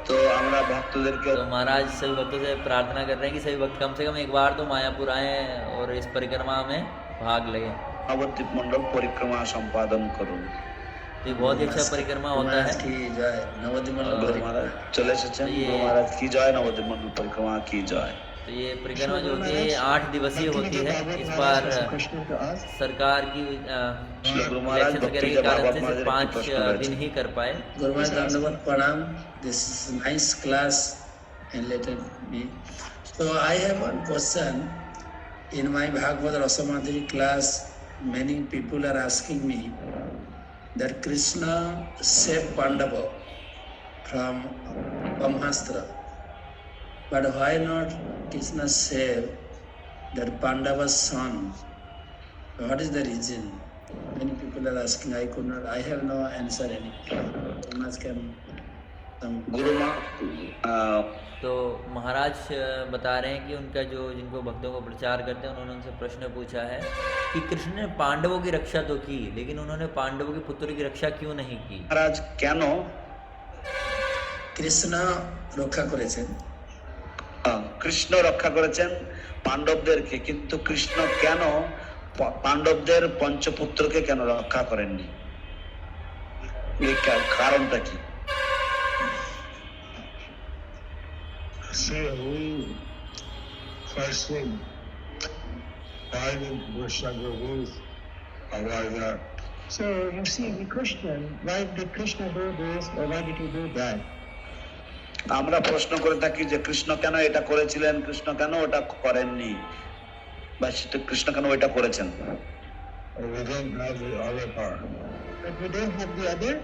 तो আমরা ভক্তদেরকে तो महाराज सभी भक्तों से प्रार्थना कर रहे हैं कि सभी भक्त कम से कम एक बार तो मायापुर आए और इस परिक्रमा में भाग लें। नवद्वीप मंडल परिक्रमा संपादन करूं। तो ये बहुत ही अच्छा परिक्रमा होता है। की जय, नवद्वीप मंडल गुरु परिक्रमा। महाराज चले एসেছেন, ये- गुरु महाराज की जय, नवद्वीप मंडल परिक्रमा की जय। तो ये परिक्रमा जो होती है 8 दिवसीय होती है। इस बार सरकार की गुरु महाराज इलेक्शन वगैरह के कारण से सिर्फ 5 दिन ही कर पाए। Guru Maharaj Dandavat Pranam. This is a nice class enlightened me. So I have one question. In my Bhagavad Rasamadhuri class, many people are asking me that Krishna saved Pandava from Brahmastra. But why not Krishna save that Pandava's son? What is the reason? Many people are asking. I could not. I have no answer. Any. Much can some. गुरु मा- तो महाराज बता रहे हैं कि उनका जो जिनको भक्तों को प्रचार करते हैं उन्होंने उनसे प्रश्न पूछा है कि कृष्ण ने पांडवों की रक्षा तो की, लेकिन उन्होंने पांडवों के पुत्र की रक्षा क्यों नहीं की। महाराज কেন কৃষ্ণ রক্ষা করেছেন, কৃষ্ণ রক্ষা করেছেন পাণ্ডবদেরকে, কিন্তু কৃষ্ণ কেন পাণ্ডবদের পঞ্চপুত্রকে কেন রক্ষা করেননি? এই কারণটা কি? See, we firstly, why did Krishna go with why that? So you see, we question, why did Krishna do this or why did he do that? আমরা প্রশ্ন করে থাকি যে কৃষ্ণ কেন এটা করেছিলেন, কৃষ্ণ কেন ওটা করেননি, বা সেটা কৃষ্ণ কেন ওইটা করেছেন। We don't have the other part. But we don't have the other.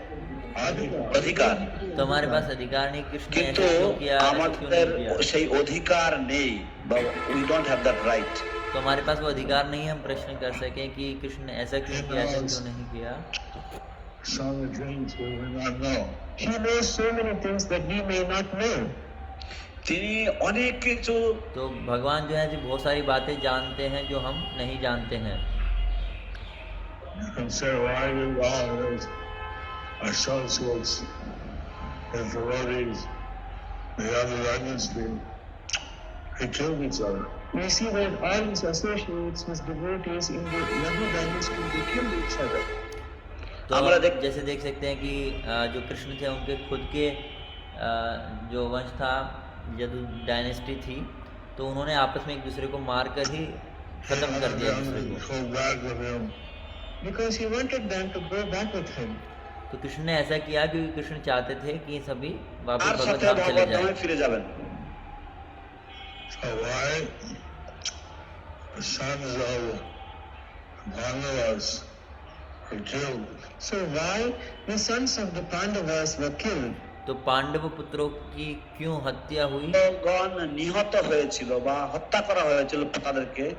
অধিকার, तो हमारे पास अधिकार नहीं, कृष्ण ने কিন্তু ऐसा क्यों किया, ऐसा क्यों আমাদের नहीं किया। সেই অধিকার নেই, বা we don't have that right. तो हमारे पास वो अधिकार नहीं है हम प्रश्न कर सकें कि कृष्ण ने ऐसा क्यों किया, ऐसा क्यों नहीं किया। Some of the things we may not know. He knows so many things that we may not know. তিনি অনেক কিছু तो भगवान जो है जी बहुत सारी बातें जानते हैं जो हम नहीं जानते हैं। You can say, why did all those associates, the devotees, the other dynasty, they killed each other? We see that all his associates, his devotees in the Yadu dynasty, they killed each other. तो हमारा हम देख- जैसे देख सकते हैं कि जो कृष्ण थे उनके खुद के जो वंश था, यदु डायनेस्टी थी, तो उन्होंने आपस में एक दूसरे को मार कर ही खत्म कर दिया एक दूसरे को। Go back with him. Because he wanted them to go back with him. तो कृष्ण ने ऐसा किया क्योंकि कृष्ण चाहते थे कि ये सभी আর वापस भगवत সাথে धाम चले ভগবত ধামে जाएं। ফিরে যাবেন। So why the sons of Pandavas were killed? So why the sons of the Pandavas were killed? तो पांडव पुत्रों की क्यों हत्या हुई। গণ নিহত হয়েছিল বা হত্যা করা হয়েছিল তাদেরকে,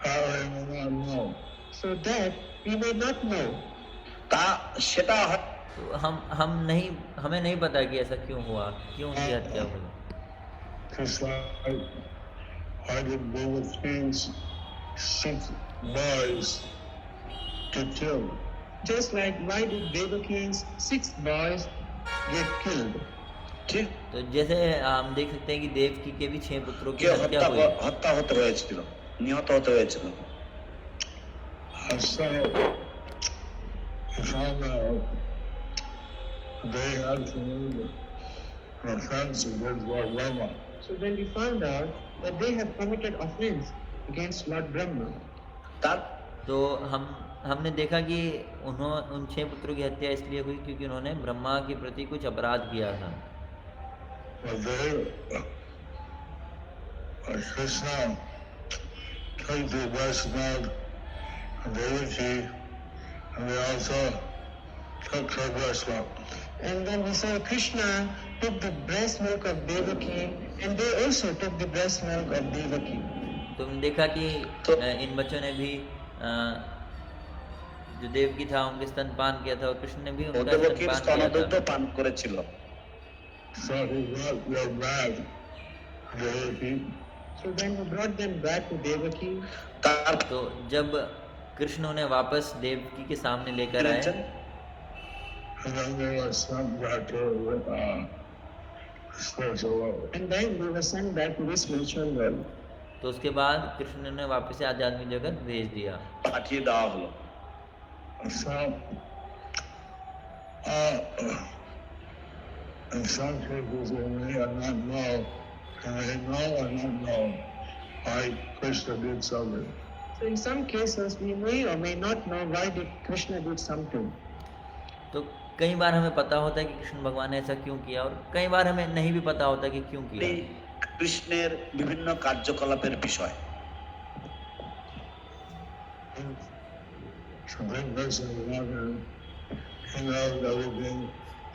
How they will not know. So that we may not know. তা সেটা तो हम नहीं, हमें नहीं पता कि ऐसा क्यों हुआ, क्यों उनकी हत्या हुई। Just like, why did David King's 6 boys get killed? Just like why did Devaki's 6 boys get killed? ঠিক तो जैसे हम देख सकते हैं कि देवकी के भी 6 पुत्रों की কেউ हत्या हुई। হত্যা হতে হয়েছিল, নিহত হতে হয়েছিল। So, we found out they had committed an offense against Lord Rama. So then we found out that they have committed offense against Lord Brahma. তার तो हमने देखा कि उन 6 पुत्रों की हत्या इसलिए हुई क्योंकि उन्होंने ब्रह्मा के प्रति कुछ अपराध किया था। But they, Krishna, took the Vaishnava and Devaki, and they also took her Vaishnava. And then we saw Krishna took the breast milk of Devaki, and they also took the breast milk of Devaki. तो हमने देखा कि इन बच्चों ने भी जो देवकी था उनके स्तनपान किया था और कृष्ण ने भी उनका দেবকীর स्तनपान किया স্তনদুগ্ধ था। পান করেছিল। So he got their back. Devaki. So then he brought them back to Devaki. তার तो जब कृष्ण उन्हें वापस देवकी के सामने लेकर आए And then they were sent back to spiritual level. And then they were sent back to this spiritual world. तो उसके बाद कृष्ण ने उन्हें वापस से आध्यात्मिक जगत भेज दिया। পাঠিয়ে দেওয়া হলো। So, in some cases, they may or not know, and they know or not know why Krishna did something. So in some cases, we may or may not know why did Krishna did something. तो कई बार हमें पता होता है कि कृष्ण भगवान ने ऐसा क्यों किया और कई बार हमें नहीं भी पता होता कि क्यों किया। এই কৃষ্ণের বিভিন্ন কার্যকলাপের বিষয়। So big person is walking, he knows everything,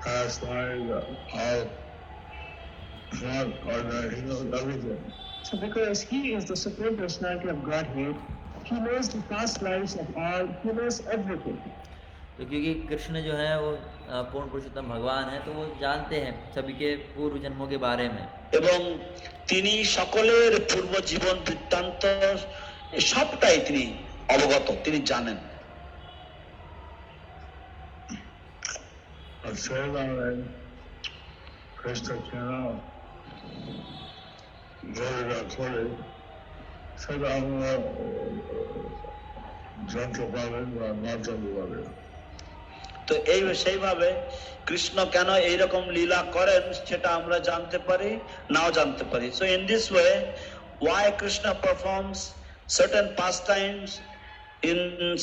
past lives, all, not ordinary, he knows everything. So because he is the Supreme Personality of Godhead, he knows the past lives of all, he knows everything. तो क्योंकि कृष्ण जो है वो पूर्ण पुरुषोत्तम भगवान है तो वो जानते हैं सभी के पूर्व जन्मों के बारे में এবং তিনি সকলের পূর্ব জীবন বৃত্তান্ত সবটাই তিনি অবগত, তিনি জানেন। But similarly, Krishna cannot go to that place, said I'm gentle about it, but I'm not gentle about it. তো এই সেইভাবে কৃষ্ণ কেন এইরকম লীলা করেন সেটা আমরা জানতে পারি, নাও জানতে পারি। So in this way, why Krishna performs certain pastimes in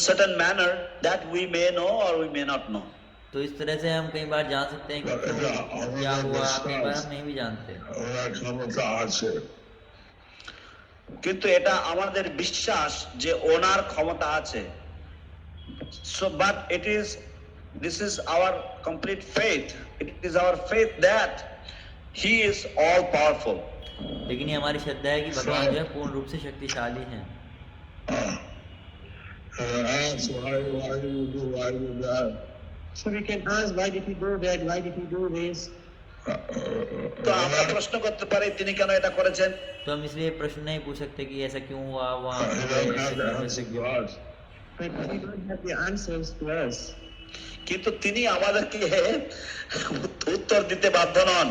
certain manner that we may know or we may not know. तो इस तरह से हम कई बार जान सकते हैं कि क्यों क्या हुआ, कई बार हम नहीं भी जानते। ওরা ক্ষমতা আছে। কিন্তু এটা আমাদের বিশ্বাস যে ওনার ক্ষমতা আছে। So but this is our complete faith. It is our faith that he is all powerful. लेकिन ये हमारी श्रद्धा है कि भगवान जो है पूर्ण रूप से शक्तिशाली हैं। Ask why do you do that? So we can ask why did he do that, why did he do this? তো আমরা প্রশ্ন করতে পারি তিনি কেন এটা করেছেন। तो हम इसलिए प्रश्न नहीं पूछ सकते कि ऐसा क्यों हुआ, वहाँ He doesn't have the answer to us. But we don't have the answers to us. কিন্তু তিনি আমাদেরকে উত্তর দিতে বাধ্য নন।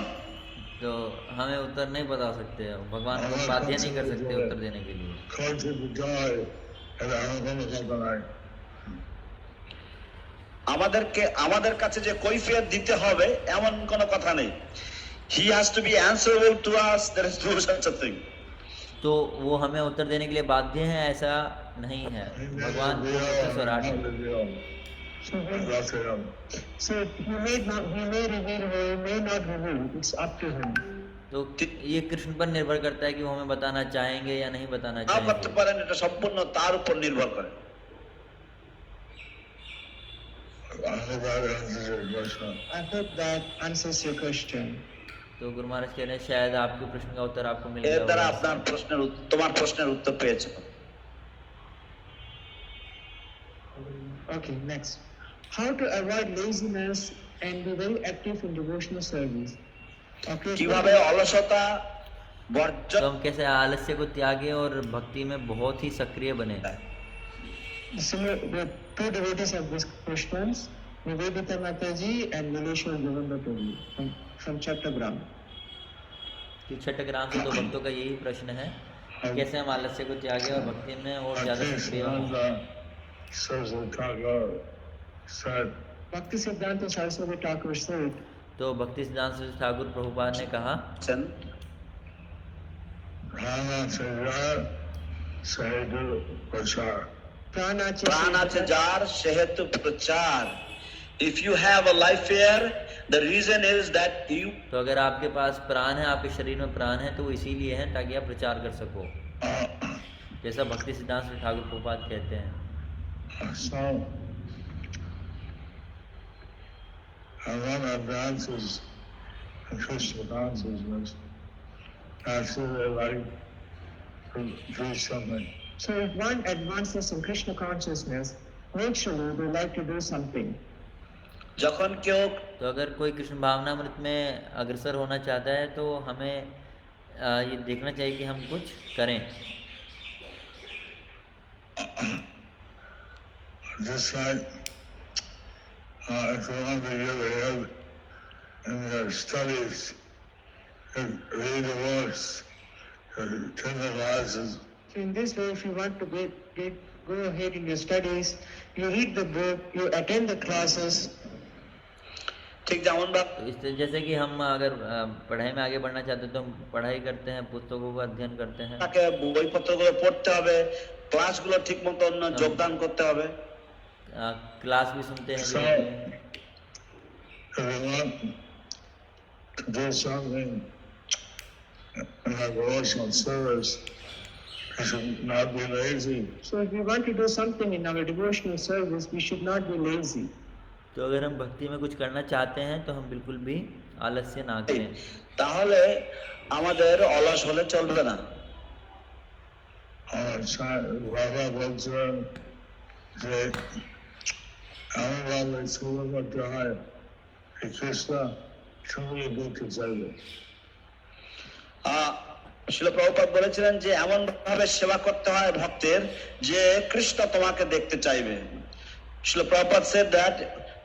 तो हमें उत्तर नहीं बता सकते, भगवान को बाध्य नहीं कर सकते उत्तर देने के लिए। Come to the joy and I আমাদের কাছে যে কৈফিয়ত দিতে হবে এমন কোনো কথা নেই। He has to be answerable to us. There is no such a thing. तो वो हमें उत्तर देने के लिए बाध्य हैं, ऐसा नहीं है। भगवान स्वराट है। So he may reveal or he may not reveal. It's up to him. तो ये कृष्ण पर निर्भर करता है कि वो हमें बताना चाहेंगे या नहीं बताना না করতে चाहेंगे। পারেন, এটা সম্পূর্ণ তার উপর নির্ভর করে। I hope that answers your question. तो गुरु महाराज कह रहे हैं शायद आपके प्रश्न का उत्तर आपको मिल এর गया দ্বারা होगा। আপনার তোমার প্রশ্নের উত্তর পেয়েছো। Okay, next. How to avoid laziness and be very active in devotional service. Okay. কিভাবে অলসতা तो বর্জন हम कैसे आलस्य को त्यागे और भक्ति में बहुत ही सक्रिय बने। Similar, the two devotees of these questions, Nivedita Mataji and Nileshwar Govindapuri from Chattogram. छठग्राम से दो भक्तों का यही प्रश्न है कि कैसे हम आलस्य को त्यागे और भक्ति में और ज्यादा सक्रिय हों। Bhakti Siddhanta Saraswati Thakur said, तो भक्ति सिद्धांत सरस्वती ठाकुर प्रभुपाद ने कहा প্রাণ আছে যার সেহেতু প্রচার। If you have a life here, the reason is that you तो अगर आपके पास प्राण है, आपके शरीर में प्राण है तो वो इसीलिए है ताकि आप प्रचार कर सको, जैसा भक्ति सिद्धांत सरस्वती ठाकुर प्रभुपाद कहते हैं। and one advances in Krishna consciousness, actually they like to do something. So if one advances in Krishna consciousness, naturally they like to do something. যখন কেউ तो अगर कोई कृष्ण भावनामृत में अग्रसर होना चाहता है तो हमें ये देखना चाहिए कि हम कुछ करें। Just like if you want to get ahead in your studies, you read the books, you attend the classes, So in this way, if you want to go ahead in your studies, you read the book, you attend the classes. ঠিক যেমন বা तो इस जैसे कि हम अगर पढ़ाई में आगे बढ़ना चाहते हैं तो हम पढ़ाई करते हैं, पुस्तकों का अध्ययन करते हैं, তাকে বইপত্রগুলো পড়তে হবে, ক্লাসগুলো ঠিক মতন যোগদান করতে হবে। क्लास भी सुनते हैं So, जो होते हैं। if you want to do something in a devotional service, you should not be lazy. So if we want to do something in our devotional service, we should not be lazy. तो अगर हम भक्ति में कुछ करना चाहते हैं तो हम बिल्कुल भी आलस्य ना करें। তাহলে আমাদের অলস হলে চলবে না। Baba বলছেন যে এমনভাবে সেবা করতে হয় যে কৃষ্ণ সঙ্গে দেখতে চাইবে। শিল প্রভুপাদ বলেছিলেন যে এমন ভাবে সেবা করতে হয় ভক্তের যে কৃষ্ণ তোমাকে দেখতে চাইবে। শিল Prabhupada said that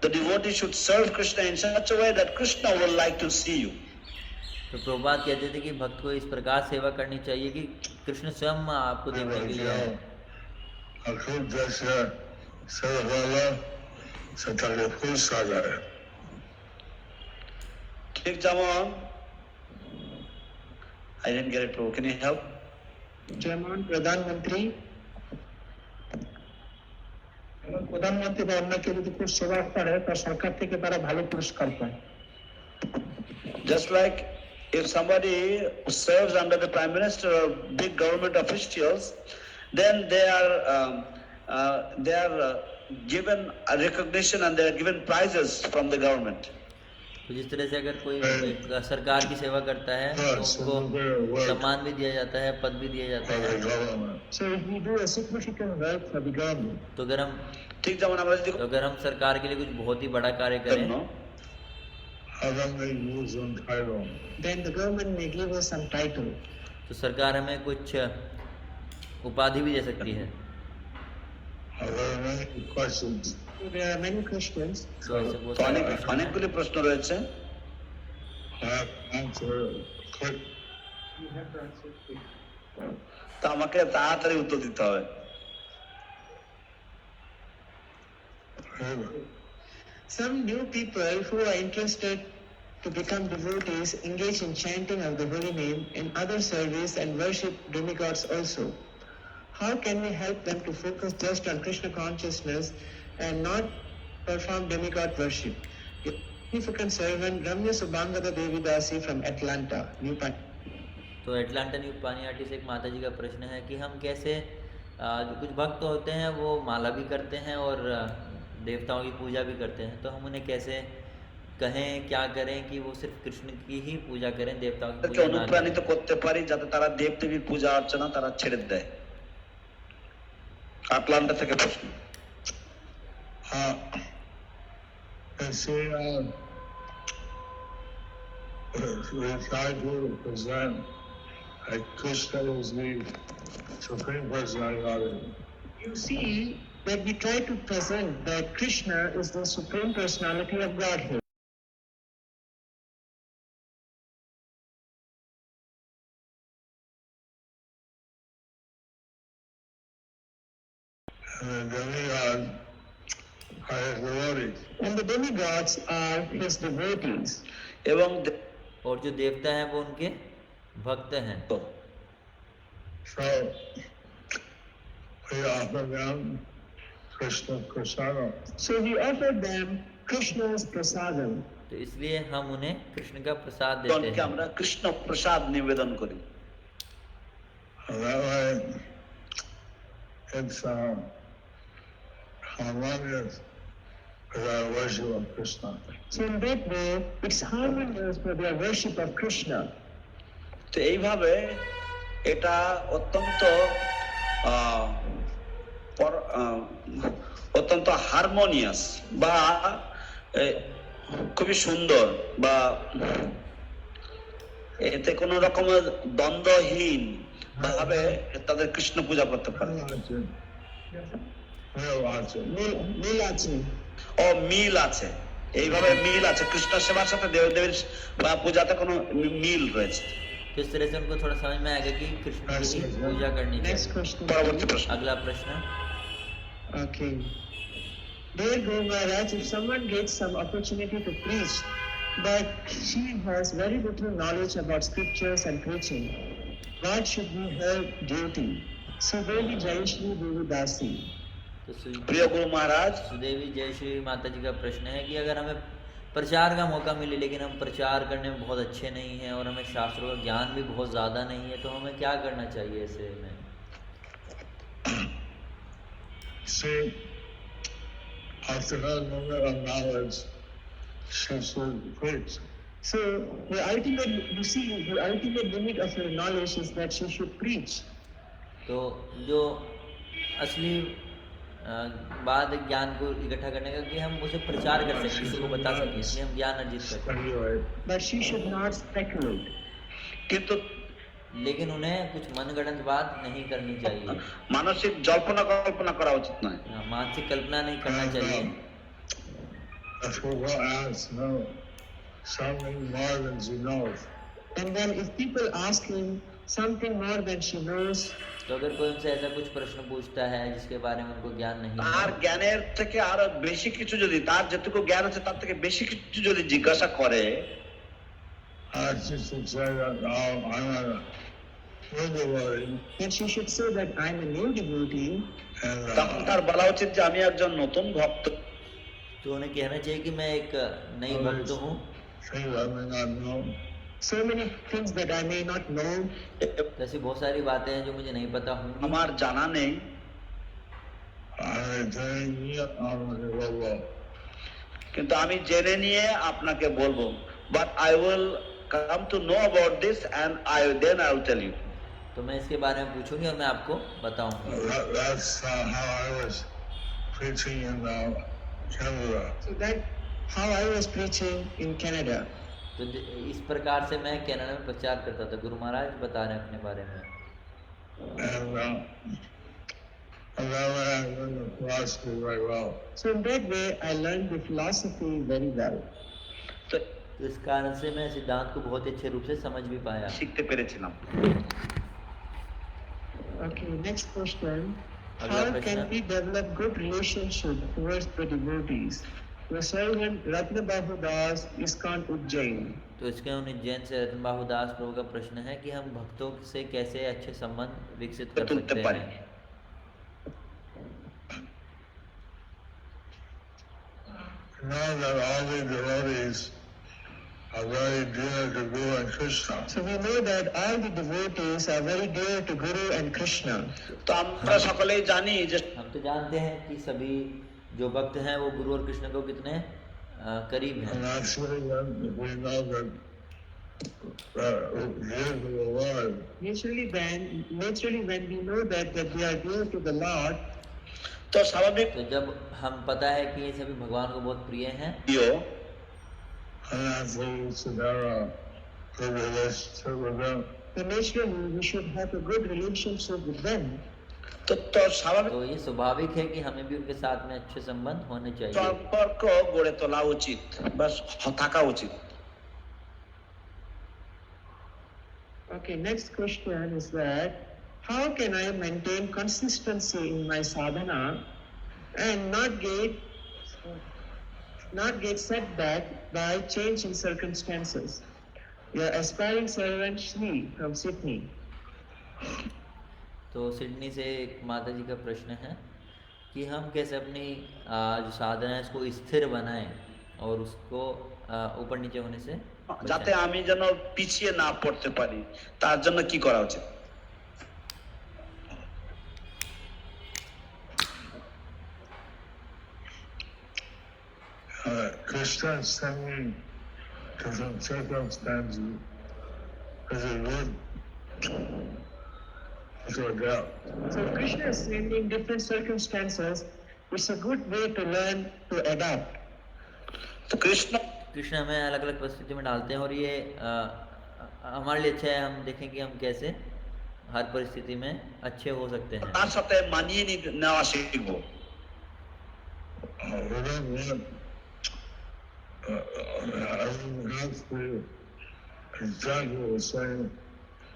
the devotee should serve Krishna in such a way that Krishna would like to see you. तो प्रभुपाद कहते थे कि भक्त को इस प्रकार सेवा करनी चाहिए कि कृष्ण स्वयं आपको देखने के लिए आए। खूब जैसे सेवा वाला सताले खुश आ जाए। ঠিক যেমন I didn't get it, Prabhu. Can you help? যেমন প্রধানমন্ত্রী বা অন্য কেউ যদি খুব সেবা করে তার সরকার থেকে তারা ভালো পুরস্কার পায়। Just like if somebody serves under the prime minister or big government officials, then they are given a recognition and they are given prizes from the government. तो जिस तरह से अगर कोई सरकार की सेवा करता है तो उनको सम्मान भी दिया जाता है, पद भी दिया जाता है। So if we do a significant work for the government, तो ঠিক যেমন আমরা যদি अगर हम सरकार के लिए कुछ बहुत ही बड़ा कार्य करें then the government may give us some title. तो सरकार हमें कुछ उपाधि भी दे सकती है। So there are many questions. तो ऐसे बहुत सारे प्रश्न हैं। অনেকগুলি প্রশ্ন রয়েছে। তা আমাকে তাড়াতাড়ি উত্তর দিতে হবে। Some new people who are interested to become devotees engage in chanting of the holy name and other service and worship demigods also. How can we help them to focus just on Krishna consciousness and not perform demigod worship? Significant servant Ramya Subhangata Devi Dasi from Atlanta, New Pan. तो Atlanta new पानियाटी से एक माता जी का प्रश्न है कि हम कैसे जो कुछ भक्त होते हैं वो माला भी करते हैं और देवताओं की पूजा भी करते हैं, तो हम उन्हें कैसे कहें, क्या करें कि वो सिर्फ कृष्ण की ही पूजा करें, देवताओं की पूजा ना অনুপ্রাণিত करें। করতে পারি যাতে তারা দেব দেবীর পূজা অর্চনা তারা ছেড়ে দেয়। আটলান্টা থেকে প্রশ্ন। We try to present that Krishna is the Supreme Personality. You see that we try to present that Krishna is the Supreme Personality of Godhead. And the demigod are his devotees. And the demigods are his devotees. এবং और जो देवता हैं वो उनके भक्त हैं। So we offer them Krishna Prasadam. So we offer them Krishna's prasadam. तो इसलिए हम उन्हें कृष्ण का प्रसाद देते জনকে हैं। আমরা কৃষ্ণ প্রসাদ নিবেদন করি। And that way it's harmonious with our worship of Krishna. So in that way, it's harmonious for their worship of Krishna. তো এইভাবে এটা অত্যন্ত আহ, অত্যন্ত হারমোনিয়াস বা খুবই সুন্দর বা এতে কোন রকমের দ্বন্দ্বহীন ভাবে তাদের কৃষ্ণ পূজা করতে পারে। মিল আছে। ও মিল আছে, এইভাবে মিল আছে, কৃষ্ণ সেবার সাথে দেব দেবীর পূজাতে কোনো মিল রয়েছে। तो इस तरह से उनको थोड़ा समझ में आएगा कि कृष्ण की पूजा करनी Next चाहिए। question. পরবর্তী প্রশ্ন। अगला प्रश्न। Okay. Dear Guru Maharaj, if someone gets some opportunity to preach, but she has very little knowledge about scriptures and preaching, what should be her duty? Sudevi Jayashri Devi Dasi. तो প্রিয় গুরু মহারাজ, सुदेवी जय श्री माता जी का प्रश्न है कि अगर हमें प्रचार का मौका मिले लेकिन हम प्रचार करने में बहुत अच्छे नहीं हैं और हमें शास्त्रों का ज्ञान भी बहुत ज़्यादा नहीं है, तो हमें क्या करना चाहिए ऐसे में? See, after her limit of knowledge, she should preach. So the ultimate limit of her knowledge is that she should preach. तो जो असली बात है ज्ञान को इकट्ठा करने का कि हम उसे प्रचार कर सकें, किसी को बता सकें, इसलिए हम ज्ञान अर्जित कर सकें। Anyway, But she should not speculate. কিন্তু लेकिन उन्हें कुछ मनगढ़ंत बात नहीं करनी चाहिए। মানসিক জল্পনা কল্পনা করা উচিত নয়। मानसिक कल्पना नहीं करना चाहिए। if people ask no, something more than she knows, And then if people ask him something more than she knows, तो अगर कोई उनसे ऐसा कुछ प्रश्न पूछता है जिसके बारे में उनको ज्ञान नहीं তার है, জ্ঞানের থেকে আরো বেশি কিছু যদি, তার যেটুকু জ্ঞান আছে তার থেকে বেশি কিছু যদি জিজ্ঞাসা করে, she should say that, oh, I'm a new devotee, then she should say that I'm a new devotee, and তখন তার বলা উচিত যে আমি একজন নতুন ভক্ত। तो उन्हें कहना चाहिए कि मैं एक नई भक्त हूँ, things I may not know, so many things that I may not know, ऐसी बहुत सारी बातें हैं जो मुझे नहीं पता होंगी, আমার জানা নেই, I'm telling you, I'm a devotee. কিন্তু আমি জেনে নিয়ে আপনাকে বলবো। But I will come to know about this and then I will tell you. तो मैं इसके बारे में पूछूंगी और मैं आपको बताऊंगी। That's how I was preaching in Canada. so that how I was preaching in Canada. तो इस प्रकार से मैं कनाडा में प्रचार करता था। गुरु महाराज बता रहे हैं अपने बारे में। And that way I learned the philosophy very well. So in that way I learned the philosophy very well. তো तो इस कारण से मैं सिद्धांत को बहुत अच्छे रूप से समझ भी पाया। শিখতে পেরেছিলাম। Okay, next question. अगला How प्रश्न। can we develop good relationship towards the devotees? The servant Ratnabahu Das, ISKCON Ujjain. तो इसके उज्जैन से रतन बाहु दास प्रभु का प्रश्न है कि हम भक्तों से कैसे अच्छे संबंध विकसित कर তুলতে सकते পারি। हैं। Know that all the devotees are very dear to Guru and Krishna. So we know that all the devotees are very dear to Guru and Krishna. তো আমরা সকলেই জানি যে हम तो जानते हैं कि सभी जो भक्त हैं वो गुरु और कृष्ण को कितने करीब हैं। And actually, when we know that dear to the Lord, Naturally when we know that they are dear to the Lord, তো স্বাভাবিক तो जब हम पता है कि ये सभी भगवान को बहुत प्रिय हैं, প্রিয়, and actually we should have a good relationship with them. then naturally we should have a good relationship with them. তো স্বাভাবিক तो ये स्वाभाविक है कि हमें भी उनके साथ में अच्छे संबंध होने चाहिए। সম্পর্ক গড়ে তোলা উচিত বা থাকা উচিত। Okay, next question is that how can I maintain consistency in my sadhana and not get set back by change in circumstances? Your aspiring servant Shri from Sydney. तो सिडनी से एक माता जी का प्रश्न है कि हम कैसे अपनी जो साधना है इसको स्थिर बनाएं और उसको ऊपर नीचे होने से যাতে बचाएं। আমি যেন পিছিয়ে না পড়তে পারি, তার জন্য কি করা উচিত? Krishna sending different circumstances is a good to adapt. So Krishna is sending different circumstances. It's a good way to learn to adapt. तो कृष्ण कृष्ण हमें अलग अलग परिस्थिति में डालते हैं और ये हमारे लिए अच्छा है। हम देखें कि हम कैसे हर परिस्थिति में अच्छे हो सकते हैं। তার সাথে মানিয়ে নেওয়া শিখবো। We don't want everyone has to exactly the same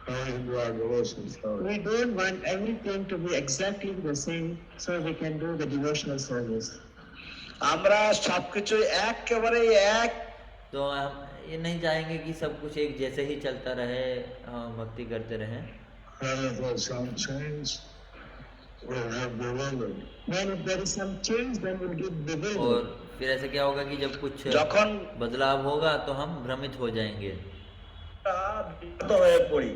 how we can do our devotional service. We don't want everything to be exactly the same so we can do the devotional service. আমরা সবকিছু একেবারে এক तो हम ये नहीं चाहेंगे कि सब कुछ एक जैसे ही चलता रहे, हम भक्ति करते रहें। And if there's some change, we'll get bewildered. Then if there is some change, then we'll get और bewildered. फिर ऐसे क्या होगा कि जब कुछ যখন बदलाव होगा तो हम भ्रमित हो जाएंगे। বিরক্ত হয়ে পড়ি।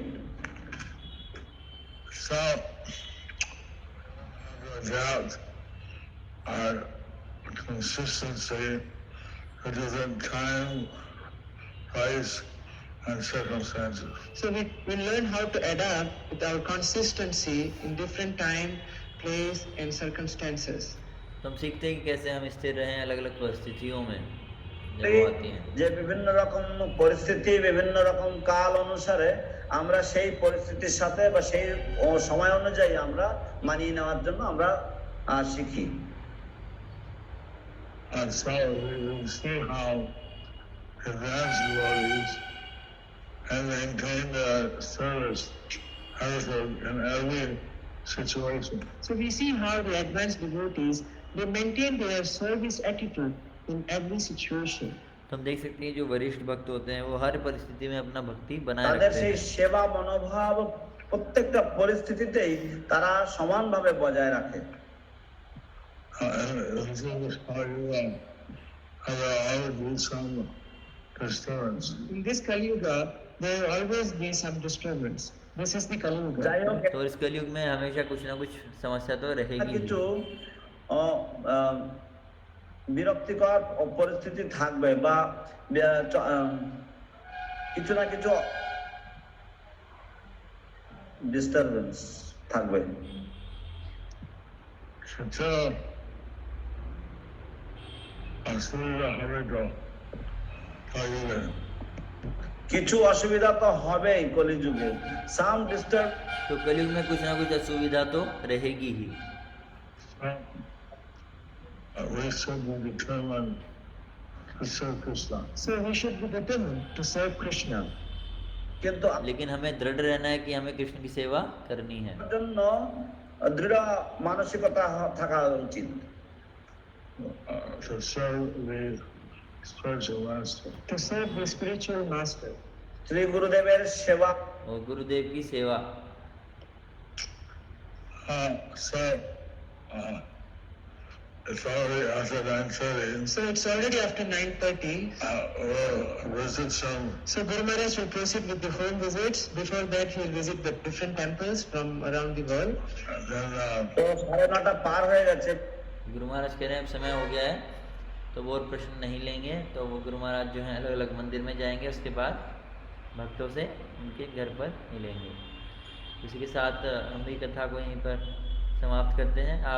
So, adapt our consistency to different time, place, and circumstances. So we learn how to adapt with our consistency in different time, place, and circumstances. तो हम सीखते हैं कि कैसे हम स्थिर रहें अलग अलग परिस्थितियों में जब এই वो आती हैं। যে বিভিন্ন রকম পরিস্থিতি বিভিন্ন রকম কাল অনুসারে আমরা সেই পরিস্থিতির সাথে বা সেই সময় অনুযায়ী আমরা মানিয়ে নেওয়ার জন্য আমরা শিখি। And so we will see how advanced devotees and maintain their service attitude in every situation. So we see how the advanced devotees, they maintain their service attitude in every situation. तो हम देख सकते हैं जो वरिष्ठ भक्त होते हैं वो हर परिस्थिति में अपना भक्ति बनाए তাদের रखते সেই हैं। সেবা মনোভাব প্রত্যেকটা পরিস্থিতিতেই তারা সমানভাবে বজায় রাখে। And this is how you have always be some disturbance. In this Kali Yuga, there will always be some disturbance. This is the Kali Yuga. যাই হোক तो इस कलयुग में हमेशा कुछ ना कुछ समस्या तो रहेगी কিছু ही। বিরক্তিকর পরিস্থিতি থাকবে বা কিছু না কিছু ডিস্টারবেন্স থাকবে। So, Asura Harigo, Hariga. কিছু অসুবিধা তো হবেই কলিযুগে। সাম ডিস্টার্ব तो कलयुग में कुछ ना कुछ असुविधा तो रहेगी ही। We should be determined to serve Krishna. So we should be determined to serve Krishna. কিন্তু लेकिन हमें दृढ़ रहना है कि हमें कृष्ण की सेवा करनी है। আমার জন্য দৃঢ় মানসিকতা থাকা উচিত। To serve the spiritual master. To serve the spiritual master. Shri গুরুদেবের সেবা और गुरुदेव की सेवा। It's already after 9:30. So it's already after 9:30. We'll visit some. So Guru Maharaj will proceed with the home visits. Before that, he will visit the different temples from around the world. And then তো 9:30 পার হয়ে গেছে। गुरु महाराज कह रहे हैं अब समय हो गया है तो वो और प्रश्न नहीं लेंगे। तो वो गुरु महाराज जो हैं अलग अलग मंदिर में जाएंगे, उसके बाद भक्तों से उनके घर पर मिलेंगे। इसी के साथ हम भी कथा को यहीं पर समाप्त करते हैं। आप